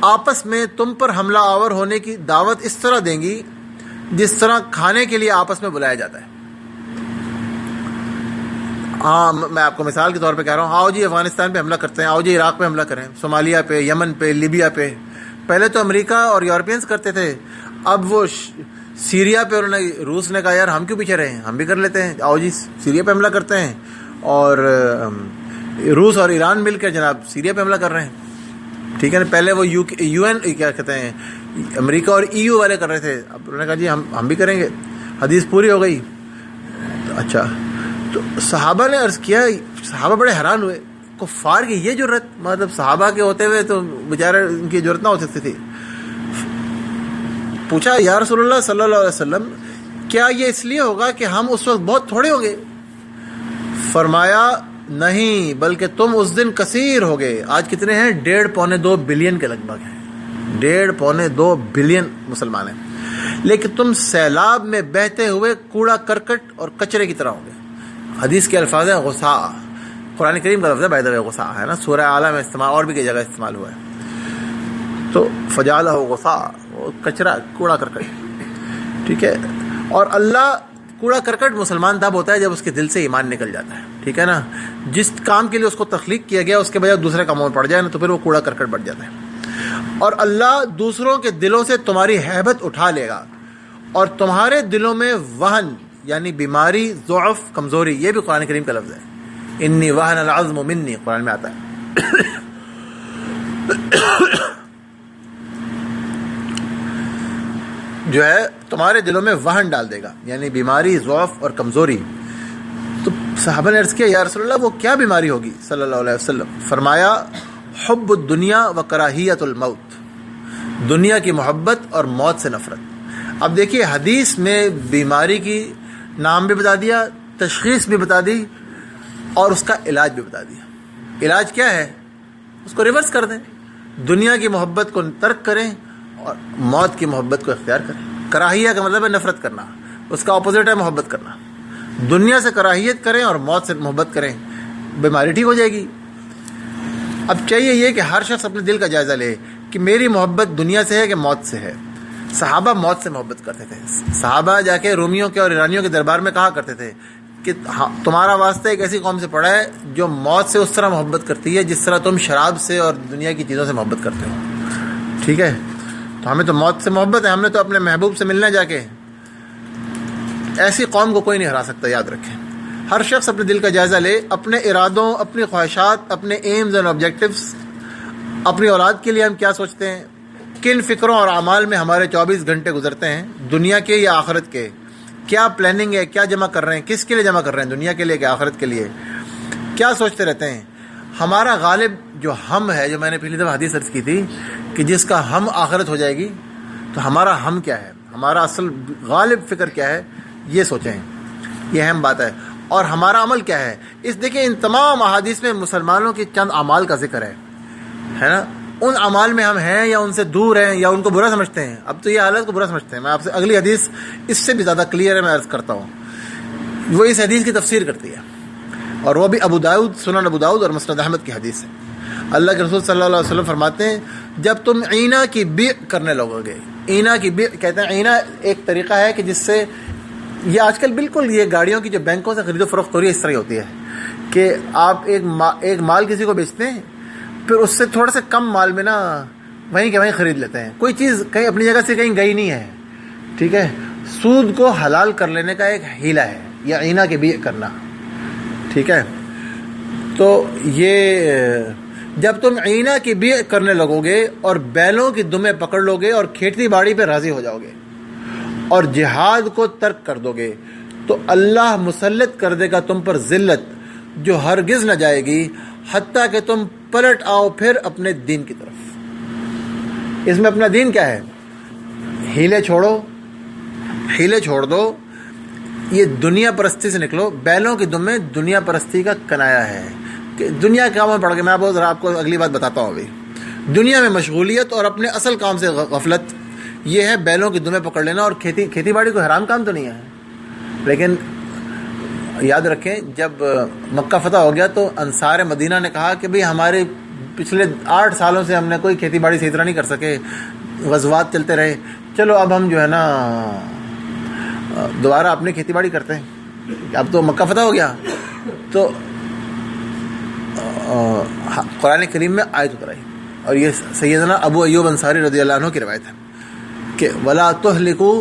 آپس میں تم پر حملہ آور ہونے کی دعوت اس طرح دیں گی جس طرح کھانے کے لیے آپس میں بلایا جاتا ہے. ہاں میں آپ کو مثال کے طور پہ کہہ رہا ہوں، آؤ جی افغانستان پہ حملہ کرتے ہیں، آؤ جی عراق پہ حملہ کریں، صومالیہ پہ، یمن پہ، لیبیا پہ. پہلے تو امریکہ اور یورپینس کرتے تھے، اب وہ سیریا پہ انہوں نے، روس نے کہا یار ہم کیوں پیچھے رہے ہیں، ہم بھی کر لیتے ہیں، آؤ جی سیریا پہ حملہ کرتے ہیں. اور روس اور ایران مل کر جناب سیریا پہ حملہ کر رہے ہیں. ٹھیک ہے نا. پہلے وہ یو این کیا کہتے ہیں، امریکہ اور EU والے کر رہے تھے، اب انہوں نے کہا جی ہم بھی کریں گے. حدیث پوری ہو گئی. اچھا تو صحابہ نے عرض کیا، صحابہ بڑے حیران ہوئے، کفار کی یہ جرت، مطلب صحابہ کے ہوتے ہوئے تو بیچارے ان کی جرت نہ ہو سکتی تھی. پوچھا یا رسول اللہ صلی اللہ علیہ وسلم کیا یہ اس لیے ہوگا کہ ہم اس وقت بہت تھوڑے ہوں گے؟ فرمایا نہیں، بلکہ تم اس دن کثیر ہوگے. آج کتنے ہیں؟ 1.5-2 بلین کے لگ بھگ ہیں، 1.5-2 بلین مسلمان ہیں، لیکن تم سیلاب میں بہتے ہوئے کوڑا کرکٹ اور کچرے کی طرح ہوں گے. حدیث کے الفاظ ہیں غصا، قرآن کریم کا لفظ ہے بائی دا وے، غصا ہے نا، سورہ اعلیٰ میں استعمال اور بھی کئی جگہ استعمال ہوا ہے. تو فجالہ غصا، کچرا، کوڑا کرکٹ. ٹھیک ہے. اور اللہ کوڑا کرکٹ مسلمان تب ہوتا ہے جب اس کے دل سے ایمان نکل جاتا ہے. ٹھیک ہے نا. جس کام کے لیے اس کو تخلیق کیا گیا اس کے بجائے دوسرے کاموں میں پڑ جائے نا تو پھر وہ کوڑا کرکٹ بن جاتا ہے. اور اللہ دوسروں کے دلوں سے تمہاری ہیبت اٹھا لے گا، اور تمہارے دلوں میں وہن یعنی بیماری، ضعف، کمزوری، یہ بھی قرآن کریم کا لفظ ہے. انی وہن العظم منی قرآن میں آتا ہے. جو ہے تمہارے دلوں میں وہن ڈال دے گا، یعنی بیماری، ضعف اور کمزوری. تو صحابہ نے عرض کیا یا رسول اللہ وہ کیا بیماری ہوگی صلی اللہ علیہ وسلم؟ فرمایا حب الدنیا و کراہیت الموت، دنیا کی محبت اور موت سے نفرت. اب دیکھیے حدیث میں بیماری کی نام بھی بتا دیا، تشخیص بھی بتا دی، اور اس کا علاج بھی بتا دیا. علاج کیا ہے؟ اس کو ریورس کر دیں، دنیا کی محبت کو ترک کریں اور موت کی محبت کو اختیار کریں. کراہیہ کا مطلب ہے نفرت کرنا، اس کا اپوزٹ ہے محبت کرنا. دنیا سے کراہیت کریں اور موت سے محبت کریں، بیماری ٹھیک ہو جائے گی. اب چاہیے یہ کہ ہر شخص اپنے دل کا جائزہ لے کہ میری محبت دنیا سے ہے کہ موت سے ہے. صحابہ موت سے محبت کرتے تھے. صحابہ جا کے رومیوں کے اور ایرانیوں کے دربار میں کہا کرتے تھے کہ تمہارا واسطہ ایک ایسی قوم سے پڑا ہے جو موت سے اس طرح محبت کرتی ہے جس طرح تم شراب سے اور دنیا کی چیزوں سے محبت کرتے ہو. ٹھیک ہے. تو ہمیں تو موت سے محبت ہے، ہم نے تو اپنے محبوب سے ملنا جا کے. ایسی قوم کو کوئی نہیں ہرا سکتا، یاد رکھیں. ہر شخص اپنے دل کا جائزہ لے، اپنے ارادوں، اپنی خواہشات، اپنے ایمز اینڈ آبجیکٹیوز، اپنی اولاد کے لیے ہم کیا سوچتے ہیں، کن فکروں اور اعمال میں ہمارے 24 گھنٹے گزرتے ہیں، دنیا کے یا آخرت کے، کیا پلاننگ ہے، کیا جمع کر رہے ہیں، کس کے لیے جمع کر رہے ہیں، دنیا کے لیے کہ آخرت کے لیے، کیا سوچتے رہتے ہیں. ہمارا غالب جو ہم ہے، جو میں نے پچھلی دفعہ حدیث عرض کی تھی کہ جس کا ہم آخرت ہو جائے گی، تو ہمارا ہم کیا ہے، ہمارا اصل غالب فکر کیا ہے، یہ سوچیں. یہ اہم بات ہے. اور ہمارا عمل کیا ہے. دیکھیں ان تمام احادیث میں مسلمانوں کے چند اعمال کا ذکر ہے نا. ان اعمال میں ہم ہیں یا ان سے دور ہیں یا ان کو برا سمجھتے ہیں. اب تو یہ حالت کو برا سمجھتے ہیں. میں آپ سے اگلی حدیث اس سے بھی زیادہ کلیئر ہے، میں عرض کرتا ہوں. وہ اس حدیث کی تفسیر کرتی ہے، اور وہ بھی ابو داؤد، سنن ابو داؤد اور مسند احمد کی حدیث ہے. اللہ کے رسول صلی اللہ علیہ وسلم فرماتے ہیں جب تم عینہ کی بیع کرنے لگو گے. عینہ کی بیع کہتے ہیں، عینہ ایک طریقہ ہے کہ جس سے یہ آج کل بالکل یہ گاڑیوں کی جو بینکوں سے خرید و فروخت ہو رہی ہے اس طرح ہوتی ہے کہ آپ ایک مال کسی کو بیچتے ہیں، پھر اس سے تھوڑا سا کم مال میں نا وہیں کے وہیں خرید لیتے ہیں. کوئی چیز کہیں اپنی جگہ سے کہیں گئی نہیں ہے. ٹھیک ہے. سود کو حلال کر لینے کا ایک ہیلہ ہے یا عینہ کی بیع کرنا. ٹھیک ہے. تو یہ جب تم عینہ کی بیع کرنے لگو گے اور بیلوں کی دمیں پکڑ لو گے اور کھیتی باڑی پہ راضی ہو جاؤ گے اور جہاد کو ترک کر دو گے، تو اللہ مسلط کر دے گا تم پر ذلت جو ہرگز نہ جائے گی حتیٰ کہ تم پلٹ آؤ پھر اپنے دین کی طرف. اس میں اپنا دین کیا ہے؟ ہیلے چھوڑو، ہیلے چھوڑ دو، یہ دنیا پرستی سے نکلو. بیلوں کی دمیں دنیا پرستی کا کنایا ہے کہ دنیا کے کاموں میں پڑ کے، میں آپ کو اگلی بات بتاتا ہوں. ابھی دنیا میں مشغولیت اور اپنے اصل کام سے غفلت، یہ ہے بیلوں کی دمیں پکڑ لینا. اور کھیتی باڑی کوئی حرام کام تو نہیں ہے، لیکن یاد رکھیں جب مکہ فتح ہو گیا تو انصار مدینہ نے کہا کہ بھئی ہمارے پچھلے 8 سالوں سے ہم نے کوئی کھیتی باڑی صحیح طرح نہیں کر سکے، غزوات چلتے رہے، چلو اب ہم جو ہے نا دوبارہ اپنی کھیتی باڑی کرتے ہیں، اب تو مکہ فتح ہو گیا. تو قرآن کریم میں آیت اترائی، اور یہ سیدنا ابو ایوب انصاری رضی اللہ عنہ کی روایت ہے کہ ولا تہلکوا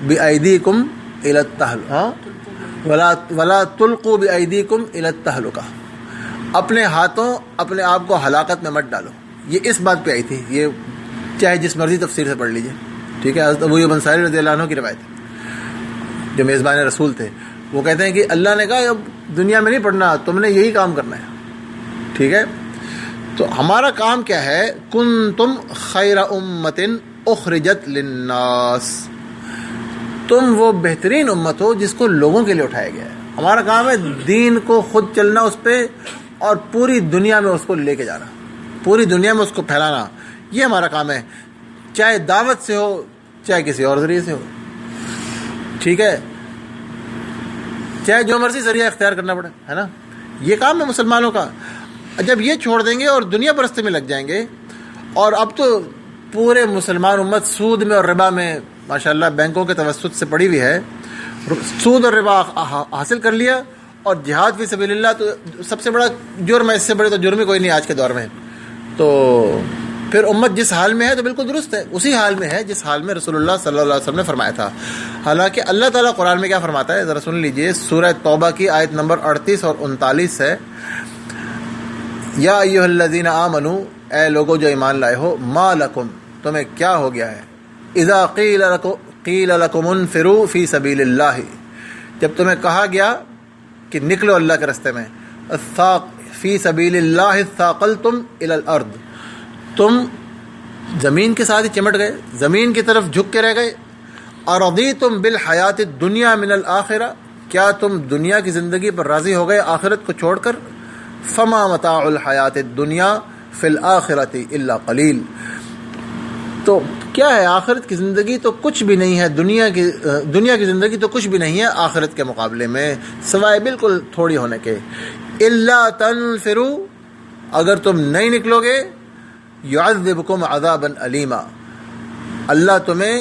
بایدیکم الی التہلکہ ولا تلقوا بایدیکم الی التہلکہ، اپنے ہاتھوں اپنے آپ کو ہلاکت میں مت ڈالو. یہ اس بات پہ آئی تھی، یہ چاہے جس مرضی تفسیر سے پڑھ لیجئے، ٹھیک ہے. حضرت ابو ایوب انصاری رضی اللہ عنہ کی روایت ہے، جو میزبان رسول تھے. وہ کہتے ہیں کہ اللہ نے کہا اب دنیا میں نہیں پڑھنا، تم نے یہی کام کرنا ہے، ٹھیک ہے. تو ہمارا کام کیا ہے؟ کنتم خیر امۃ اخرجت للناس، تم وہ بہترین امت ہو جس کو لوگوں کے لیے اٹھایا گیا ہے. ہمارا کام ہے دین کو خود چلنا اس پہ، اور پوری دنیا میں اس کو لے کے جانا، پوری دنیا میں اس کو پھیلانا. یہ ہمارا کام ہے، چاہے دعوت سے ہو چاہے کسی اور ذریعے سے ہو، ٹھیک ہے، چاہے جو مرضی ذریعہ اختیار کرنا پڑے، ہے نا. یہ کام ہے مسلمانوں کا. جب یہ چھوڑ دیں گے اور دنیا پرستی میں لگ جائیں گے، اور اب تو پورے مسلمان امت سود میں اور ربا میں ماشاءاللہ بینکوں کے توسط سے پڑی ہوئی ہے، سود اور ربا حاصل کر لیا، اور جہاد فی سبیل اللہ تو سب سے بڑا جرم ہے، اس سے بڑے تو جرم ہی کوئی نہیں آج کے دور میں. تو پھر امت جس حال میں ہے تو بالکل درست ہے، اسی حال میں ہے جس حال میں رسول اللہ صلی اللہ علیہ وسلم نے فرمایا تھا. حالانکہ اللہ تعالیٰ قرآن میں کیا فرماتا ہے ذرا سن لیجئے. سورہ توبہ کی آیت نمبر 38 اور 39 ہے، یا ایھا الذین آمنوا، اے لوگو جو ایمان لائے ہو، ما لکم، تمہیں کیا ہو گیا ہے، اذا قیل لکم انفروا فی سبیل اللہ، جب تمہیں کہا گیا کہ نکلو اللہ کے راستے میں، فی سبیل اللہ اثاقلتم الی الارض، تم زمین کے ساتھ ہی چمٹ گئے، زمین کی طرف جھک کے رہ گئے. ارضیتم بالحیات الدنیا من الآخرہ، کیا تم دنیا کی زندگی پر راضی ہو گئے آخرت کو چھوڑ کر. فما متاع الحیات الدنیا فی الآخرۃ الا قلیل، تو کیا ہے آخرت کی زندگی تو کچھ بھی نہیں ہے، دنیا کی زندگی تو کچھ بھی نہیں ہے آخرت کے مقابلے میں، سوائے بالکل تھوڑی ہونے کے. الا تنفروا، اگر تم نہیں نکلو گے، یعذبکم عذابا علیما، اللہ تمہیں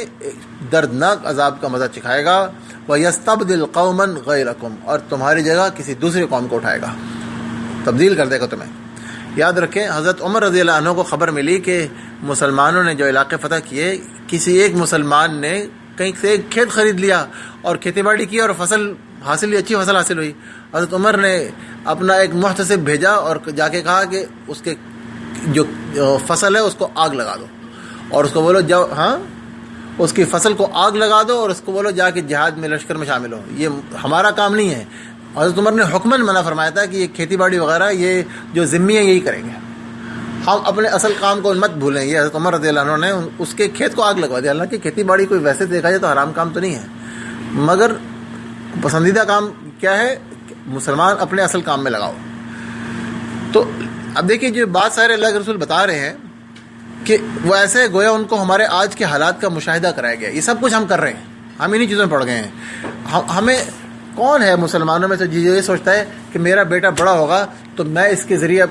دردناک عذاب کا مزہ چکھائے گا. وَيَسْتَبْدِلْ قَوْمًا غَيْرَكُمْ، اور تمہاری جگہ کسی دوسری قوم کو اٹھائے گا، تبدیل کر دے گا تمہیں. یاد رکھیں حضرت عمر رضی اللہ عنہ کو خبر ملی کہ مسلمانوں نے جو علاقے فتح کیے، کسی ایک مسلمان نے کہیں سے ایک کھیت خرید لیا اور کھیتی باڑی کی اور فصل حاصل ہوئی، اچھی فصل حاصل ہوئی. حضرت عمر نے اپنا ایک محتسب بھیجا اور جا کے کہا کہ اس کے جو فصل ہے اس کو آگ لگا دو، اور اس کو بولو جاؤ، ہاں اس کی فصل کو آگ لگا دو، اور اس کو بولو جا کے جہاد میں لشکر میں شامل ہو. یہ ہمارا کام نہیں ہے. حضرت عمر نے حکماً منع فرمایا تھا کہ یہ کھیتی باڑی وغیرہ یہ جو ذمی ہیں یہی کریں گے، ہم اپنے اصل کام کو مت بھولیں. یہ حضرت عمر رضی اللہ عنہ نے اس کے کھیت کو آگ لگوا دیا. حالانکہ کھیتی باڑی کوئی ویسے دیکھا جائے تو حرام کام تو نہیں ہے، مگر پسندیدہ کام کیا ہے، مسلمان اپنے اصل کام میں لگاؤ. تو اب دیکھیے جو بات سارے اللہ کے رسول بتا رہے ہیں کہ وہ ایسے گویا ان کو ہمارے آج کے حالات کا مشاہدہ کرایا گیا. یہ سب کچھ ہم کر رہے ہیں، ہم انہی چیزوں میں پڑ گئے ہیں. ہمیں کون ہے مسلمانوں میں سے جو یہ سوچتا ہے کہ میرا بیٹا بڑا ہوگا تو میں اس کے ذریعے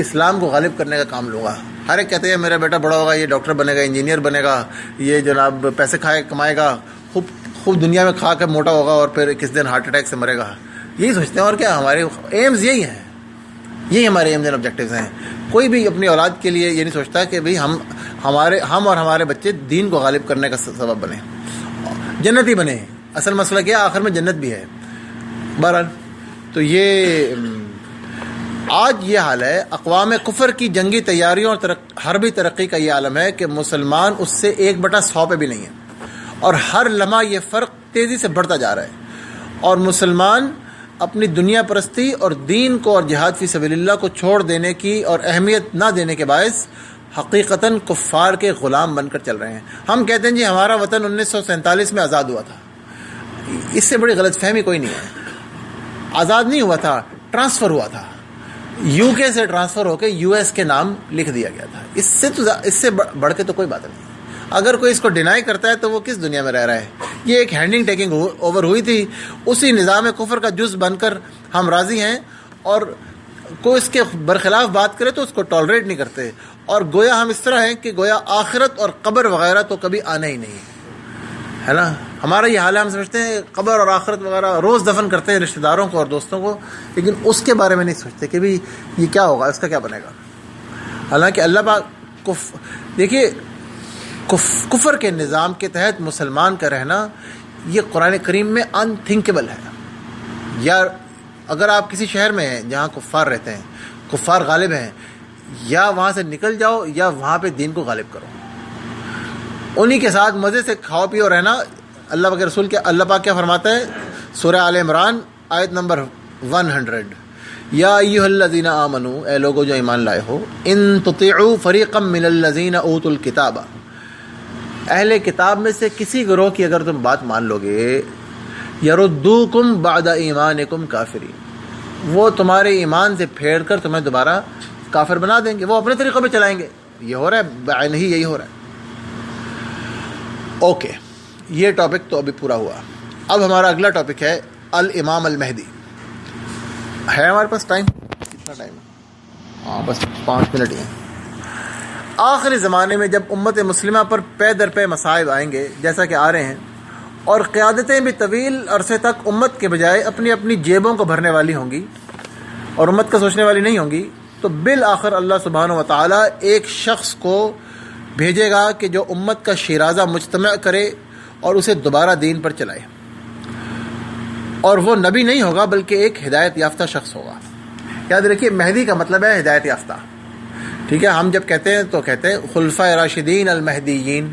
اسلام کو غالب کرنے کا کام لوں گا. ہر ایک کہتے ہیں میرا بیٹا بڑا ہوگا، یہ ڈاکٹر بنے گا، انجینئر بنے گا، یہ جناب پیسے کمائے گا، خوب دنیا میں کھا کے موٹا ہوگا اور پھر کس دن ہارٹ اٹیک سے مرے گا. یہی سوچتے ہیں. اور کیا ہمارے ایمز یہی ہیں، یہی ہمارے ایمز اینڈ آبجیکٹیوز ہیں. کوئی بھی اپنی اولاد کے لیے یہ نہیں سوچتا کہ بھئی ہم اور ہمارے بچے دین کو غالب کرنے کا سبب بنے، جنتی بنے. اصل مسئلہ کیا، آخر میں جنت بھی ہے. بہرحال تو یہ آج یہ حال ہے. اقوام کفر کی جنگی تیاریوں اور حربی ترقی کا یہ عالم ہے کہ مسلمان اس سے 1/100 پہ بھی نہیں ہے، اور ہر لمحہ یہ فرق تیزی سے بڑھتا جا رہا ہے. اور مسلمان اپنی دنیا پرستی اور دین کو اور جہاد فی سبیل اللہ کو چھوڑ دینے کی اور اہمیت نہ دینے کے باعث حقیقتاً کفار کے غلام بن کر چل رہے ہیں. ہم کہتے ہیں جی ہمارا وطن 1947 میں آزاد ہوا تھا. اس سے بڑی غلط فہمی کوئی نہیں ہے. آزاد نہیں ہوا تھا، ٹرانسفر ہوا تھا. یو کے سے ٹرانسفر ہو کے یو ایس کے نام لکھ دیا گیا تھا. اس سے بڑھ کے تو کوئی بات نہیں. اگر کوئی اس کو ڈینائی کرتا ہے تو وہ کس دنیا میں رہ رہا ہے. یہ ایک ہینڈنگ ٹیکنگ اوور ہوئی تھی، اسی نظام کفر کا جز بن کر ہم راضی ہیں، اور کوئی اس کے برخلاف بات کرے تو اس کو ٹالریٹ نہیں کرتے. اور گویا ہم اس طرح ہیں کہ گویا آخرت اور قبر وغیرہ تو کبھی آنا ہی نہیں. ہے نا. ہمارا یہ حال ہے, ہم سمجھتے ہیں قبر اور آخرت وغیرہ روز دفن کرتے ہیں رشتہ داروں کو اور دوستوں کو, لیکن اس کے بارے میں نہیں سوچتے کہ بھی یہ کیا ہوگا, اس کا کیا بنے گا. حالانکہ اللہ پاک دیکھیے کفر کے نظام کے تحت مسلمان کا رہنا یہ قرآن کریم میں ان تھنکیبل ہے. یا اگر آپ کسی شہر میں ہیں جہاں کفار رہتے ہیں, کفار غالب ہیں, یا وہاں سے نکل جاؤ یا وہاں پہ دین کو غالب کرو, انہی کے ساتھ مزے سے کھاؤ پیو رہنا. اللہ پاک کے رسول کے اللہ پاک کیا فرماتا ہے سورہ آل عمران آیت نمبر 100, یا ایھا الذین آمنوا, اے لوگو جو ایمان لائے ہو, ان تطیعوا فریقا من الذین اوتوا الکتاب, اہل کتاب میں سے کسی گروہ کی اگر تم بات مان لو گے, یردوکم بعد ایمانکم کافرین, وہ تمہارے ایمان سے پھیر کر تمہیں دوبارہ کافر بنا دیں گے, وہ اپنے طریقوں پہ چلائیں گے. یہ ہو رہا ہے بعین ہی, یہی ہو رہا ہے. اوکے, یہ ٹاپک تو ابھی پورا ہوا. اب ہمارا اگلا ٹاپک ہے الامام المہدی. ہے ہمارے پاس ٹائم؟ کتنا ٹائم ہے؟ ہاں بس 5 منٹ ہی ہیں. آخری زمانے میں جب امت مسلمہ پر پے در پے مصائب آئیں گے جیسا کہ آ رہے ہیں, اور قیادتیں بھی طویل عرصے تک امت کے بجائے اپنی اپنی جیبوں کو بھرنے والی ہوں گی اور امت کا سوچنے والی نہیں ہوں گی, تو بالآخر اللہ سبحانہ و تعالی ایک شخص کو بھیجے گا کہ جو امت کا شیرازہ مجتمع کرے اور اسے دوبارہ دین پر چلائے. اور وہ نبی نہیں ہوگا بلکہ ایک ہدایت یافتہ شخص ہوگا. یاد رکھیے مہدی کا مطلب ہے ہدایت یافتہ. ٹھیک ہے, ہم جب کہتے ہیں تو کہتے ہیں خلفائے راشدین المہدیین.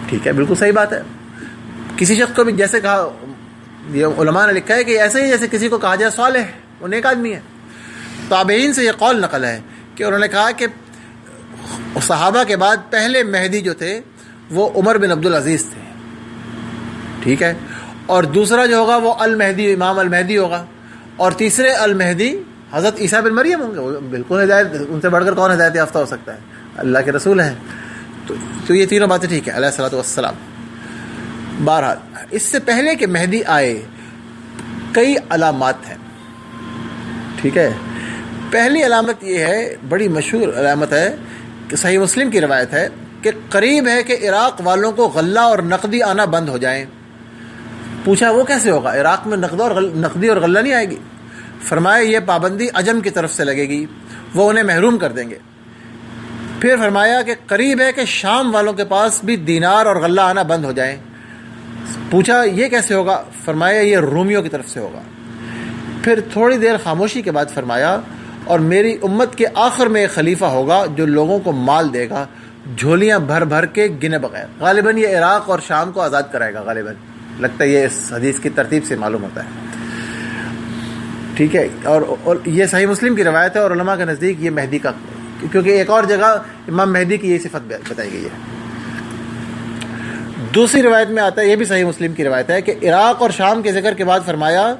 ٹھیک ہے, بالکل صحیح بات ہے. کسی شخص کو بھی جیسے کہا, یہ علماء نے لکھا ہے کہ ایسے ہی جیسے کسی کو کہا جائے صالح, وہ نیک آدمی ہے. تابعین سے یہ قول نقل ہے کہ انہوں نے کہا کہ صحابہ کے بعد پہلے مہدی جو تھے وہ عمر بن عبدالعزیز تھے. ٹھیک ہے, اور دوسرا جو ہوگا وہ المہدی, امام المہدی ہوگا, اور تیسرے المہدی حضرت عیسیٰ بن مریم ہوں گے. وہ بالکل ہدایت, ان سے بڑھ کر کون ہدایت یافتہ ہو سکتا ہے, اللہ کے رسول ہیں. تو یہ تینوں باتیں ٹھیک ہے علیہ الصلوۃ والسلام. بہرحال اس سے پہلے کہ مہدی آئے کئی علامات ہیں. ٹھیک ہے, پہلی علامت یہ ہے, بڑی مشہور علامت ہے, کہ صحیح مسلم کی روایت ہے کہ قریب ہے کہ عراق والوں کو غلہ اور نقدی آنا بند ہو جائیں. پوچھا وہ کیسے ہوگا, عراق میں نقدی اور غلہ نہیں آئے گی؟ فرمایا یہ پابندی عجم کی طرف سے لگے گی, وہ انہیں محروم کر دیں گے. پھر فرمایا کہ قریب ہے کہ شام والوں کے پاس بھی دینار اور غلہ آنا بند ہو جائیں. پوچھا یہ کیسے ہوگا؟ فرمایا یہ رومیوں کی طرف سے ہوگا. پھر تھوڑی دیر خاموشی کے بعد فرمایا اور میری امت کے آخر میں ایک خلیفہ ہوگا جو لوگوں کو مال دے گا جھولیاں بھر بھر کے گنے بغیر. غالباً یہ عراق اور شام کو آزاد کرائے گا, غالباً لگتا ہے یہ اس حدیث کی ترتیب سے معلوم ہوتا ہے. ٹھیک ہے, اور یہ صحیح مسلم کی روایت ہے, اور علماء کے نزدیک یہ مہدی کا, کیونکہ ایک اور جگہ امام مہدی کی یہ صفت بتائی گئی ہے. دوسری روایت میں آتا ہے, یہ بھی صحیح مسلم کی روایت ہے, کہ عراق اور شام کے ذکر کے بعد فرمایا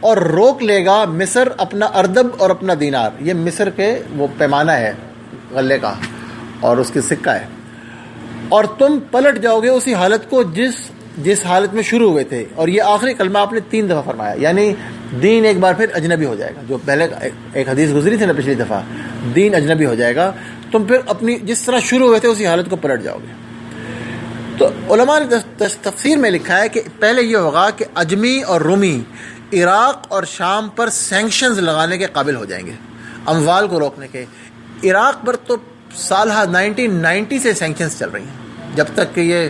اور روک لے گا مصر اپنا اردب اور اپنا دینار. یہ مصر کے وہ پیمانہ ہے غلے کا اور اس کی سکہ ہے, اور تم پلٹ جاؤ گے اسی حالت کو جس حالت میں شروع ہوئے تھے. اور یہ آخری کلمہ آپ نے 3 دفعہ فرمایا, یعنی دین ایک بار پھر اجنبی ہو جائے گا. جو پہلے ایک حدیث گزری تھی نا پچھلی دفعہ, دین اجنبی ہو جائے گا, تم پھر اپنی جس طرح شروع ہوئے تھے اسی حالت کو پلٹ جاؤ گے. تو علماء نے تفسیر میں لکھا ہے کہ پہلے یہ ہوگا کہ اجمی اور رومی عراق اور شام پر سینکشنز لگانے کے قابل ہو جائیں گے, اموال کو روکنے کے. عراق پر تو سالہ 1990 سے سینکشنز چل رہی ہیں, جب تک کہ یہ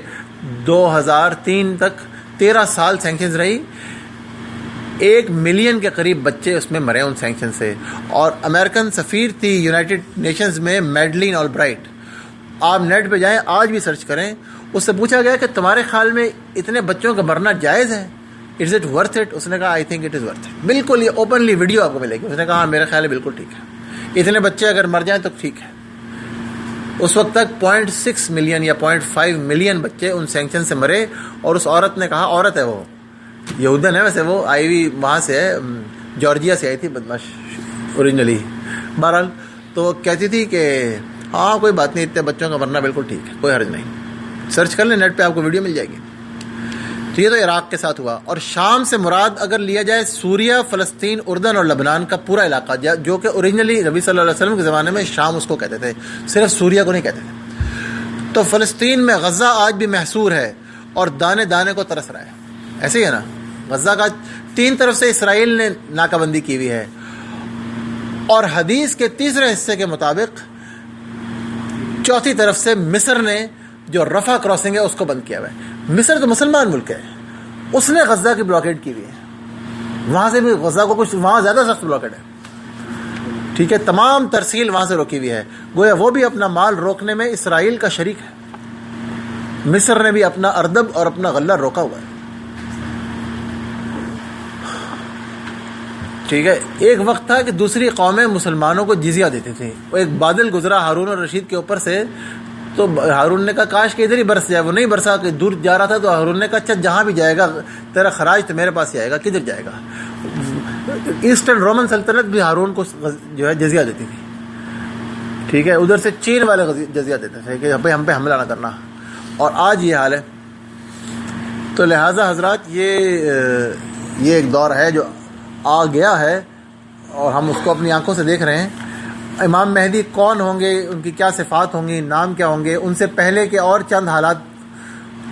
2003 تک 13 سال سینکشنز رہی. 1 ملین کے قریب بچے اس میں مرے ان سینکشن سے. اور امریکن سفیر تھی یونائٹڈ نیشنز میں میڈلین آلبرائٹ, آپ نیٹ پہ جائیں آج بھی سرچ کریں. اس سے پوچھا گیا کہ تمہارے خیال میں اتنے بچوں کا مرنا جائز ہے, از اٹ ورتھ اٹ؟ اس نے کہا I think it is worth it. بالکل یہ اوپنلی ویڈیو آپ کو ملے گی. اس نے کہا ہاں میرا خیال ہے بالکل ٹھیک ہے, اتنے بچے اگر مر جائیں تو ٹھیک ہے. اس وقت تک 0.6 ملین یا 0.5 ملین بچے ان سینکشن سے مرے. اور اس عورت نے کہا, عورت ہے وہ, یہودن ہے ویسے, وہ آئی ہوئی وہاں سے ہے, جارجیا سے آئی تھی بدماش اوریجنلی. بہرحال تو وہ کہتی تھی کہ ہاں کوئی بات نہیں, اتنے بچوں کا مرنا بالکل ٹھیک ہے, کوئی حرج نہیں. سرچ کر لیں نیٹ پہ, آپ کو ویڈیو مل جائے گی. تو یہ تو عراق کے ساتھ ہوا. اور شام سے مراد اگر لیا جائے سوریہ, فلسطین, اردن اور لبنان کا پورا علاقہ, جو کہ اوریجنلی نبی صلی اللہ علیہ وسلم کے زمانے میں شام اس کو کہتے تھے, صرف سوریہ کو نہیں کہتے تھے. تو فلسطین میں غزہ آج بھی محصور ہے, اور دانے دانے کو ترس رہا ہے. ایسے ہی ہے نا, غزہ کا 3 طرف سے اسرائیل نے ناکہ بندی کی ہوئی ہے, اور حدیث کے تیسرے حصے کے مطابق چوتھی طرف سے مصر نے جو رفح کراسنگ ہے اس کو بند کیا ہوا ہے. مصر تو مسلمان ملک ہے, اس نے غزہ کی بلاکیڈ کی ہوئی ہے. وہاں سے بھی غزہ کو کچھ, وہاں زیادہ سخت بلاکیڈ ہے, ٹھیک ہے, تمام ترسیل وہاں سے روکی ہوئی ہے. گویا وہ بھی اپنا مال روکنے میں اسرائیل کا شریک ہے. مصر نے بھی اپنا اردب اور اپنا غلہ روکا ہوا ہے. ٹھیک ہے, ایک وقت تھا کہ دوسری قومیں مسلمانوں کو جزیہ دیتی تھیں. وہ ایک بادل گزرا ہارون اور رشید کے اوپر سے, تو ہارون نے کہا کاش کہ ادھر ہی برس جائے. وہ نہیں برسا, کہ دور جا رہا تھا, تو ہارون نے کہا اچھا جہاں بھی جائے گا تیرا خراج تو میرے پاس ہی آئے گا, کدھر جائے گا. ایسٹرن رومن سلطنت بھی ہارون کو جو ہے جزیہ دیتی تھی. ٹھیک ہے, ادھر سے چین والے جزیہ دیتے تھے کہ ہم پہ حملہ نہ کرنا, اور آج یہ حال ہے. تو لہٰذا حضرات یہ ایک دور ہے جو آ گیا ہے, اور ہم اس کو اپنی آنکھوں سے دیکھ رہے ہیں. امام مہدی کون ہوں گے, ان کی کیا صفات ہوں گی, نام کیا ہوں گے, ان سے پہلے کے اور چند حالات,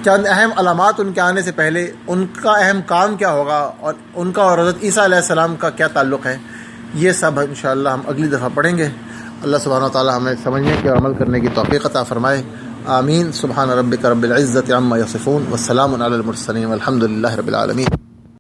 چند اہم علامات ان کے آنے سے پہلے, ان کا اہم کام کیا ہوگا, اور ان کا اور حضرت عیسیٰ علیہ السلام کا کیا تعلق ہے, یہ سب انشاءاللہ ہم اگلی دفعہ پڑھیں گے. اللہ سبحانہ و تعالی ہمیں سمجھنے کے اور عمل کرنے کی توفیق عطا فرمائے. آمین. سبحان ربک رب العزت عما یصفون والسلام علی المرسلین والحمد للہ رب العالمین.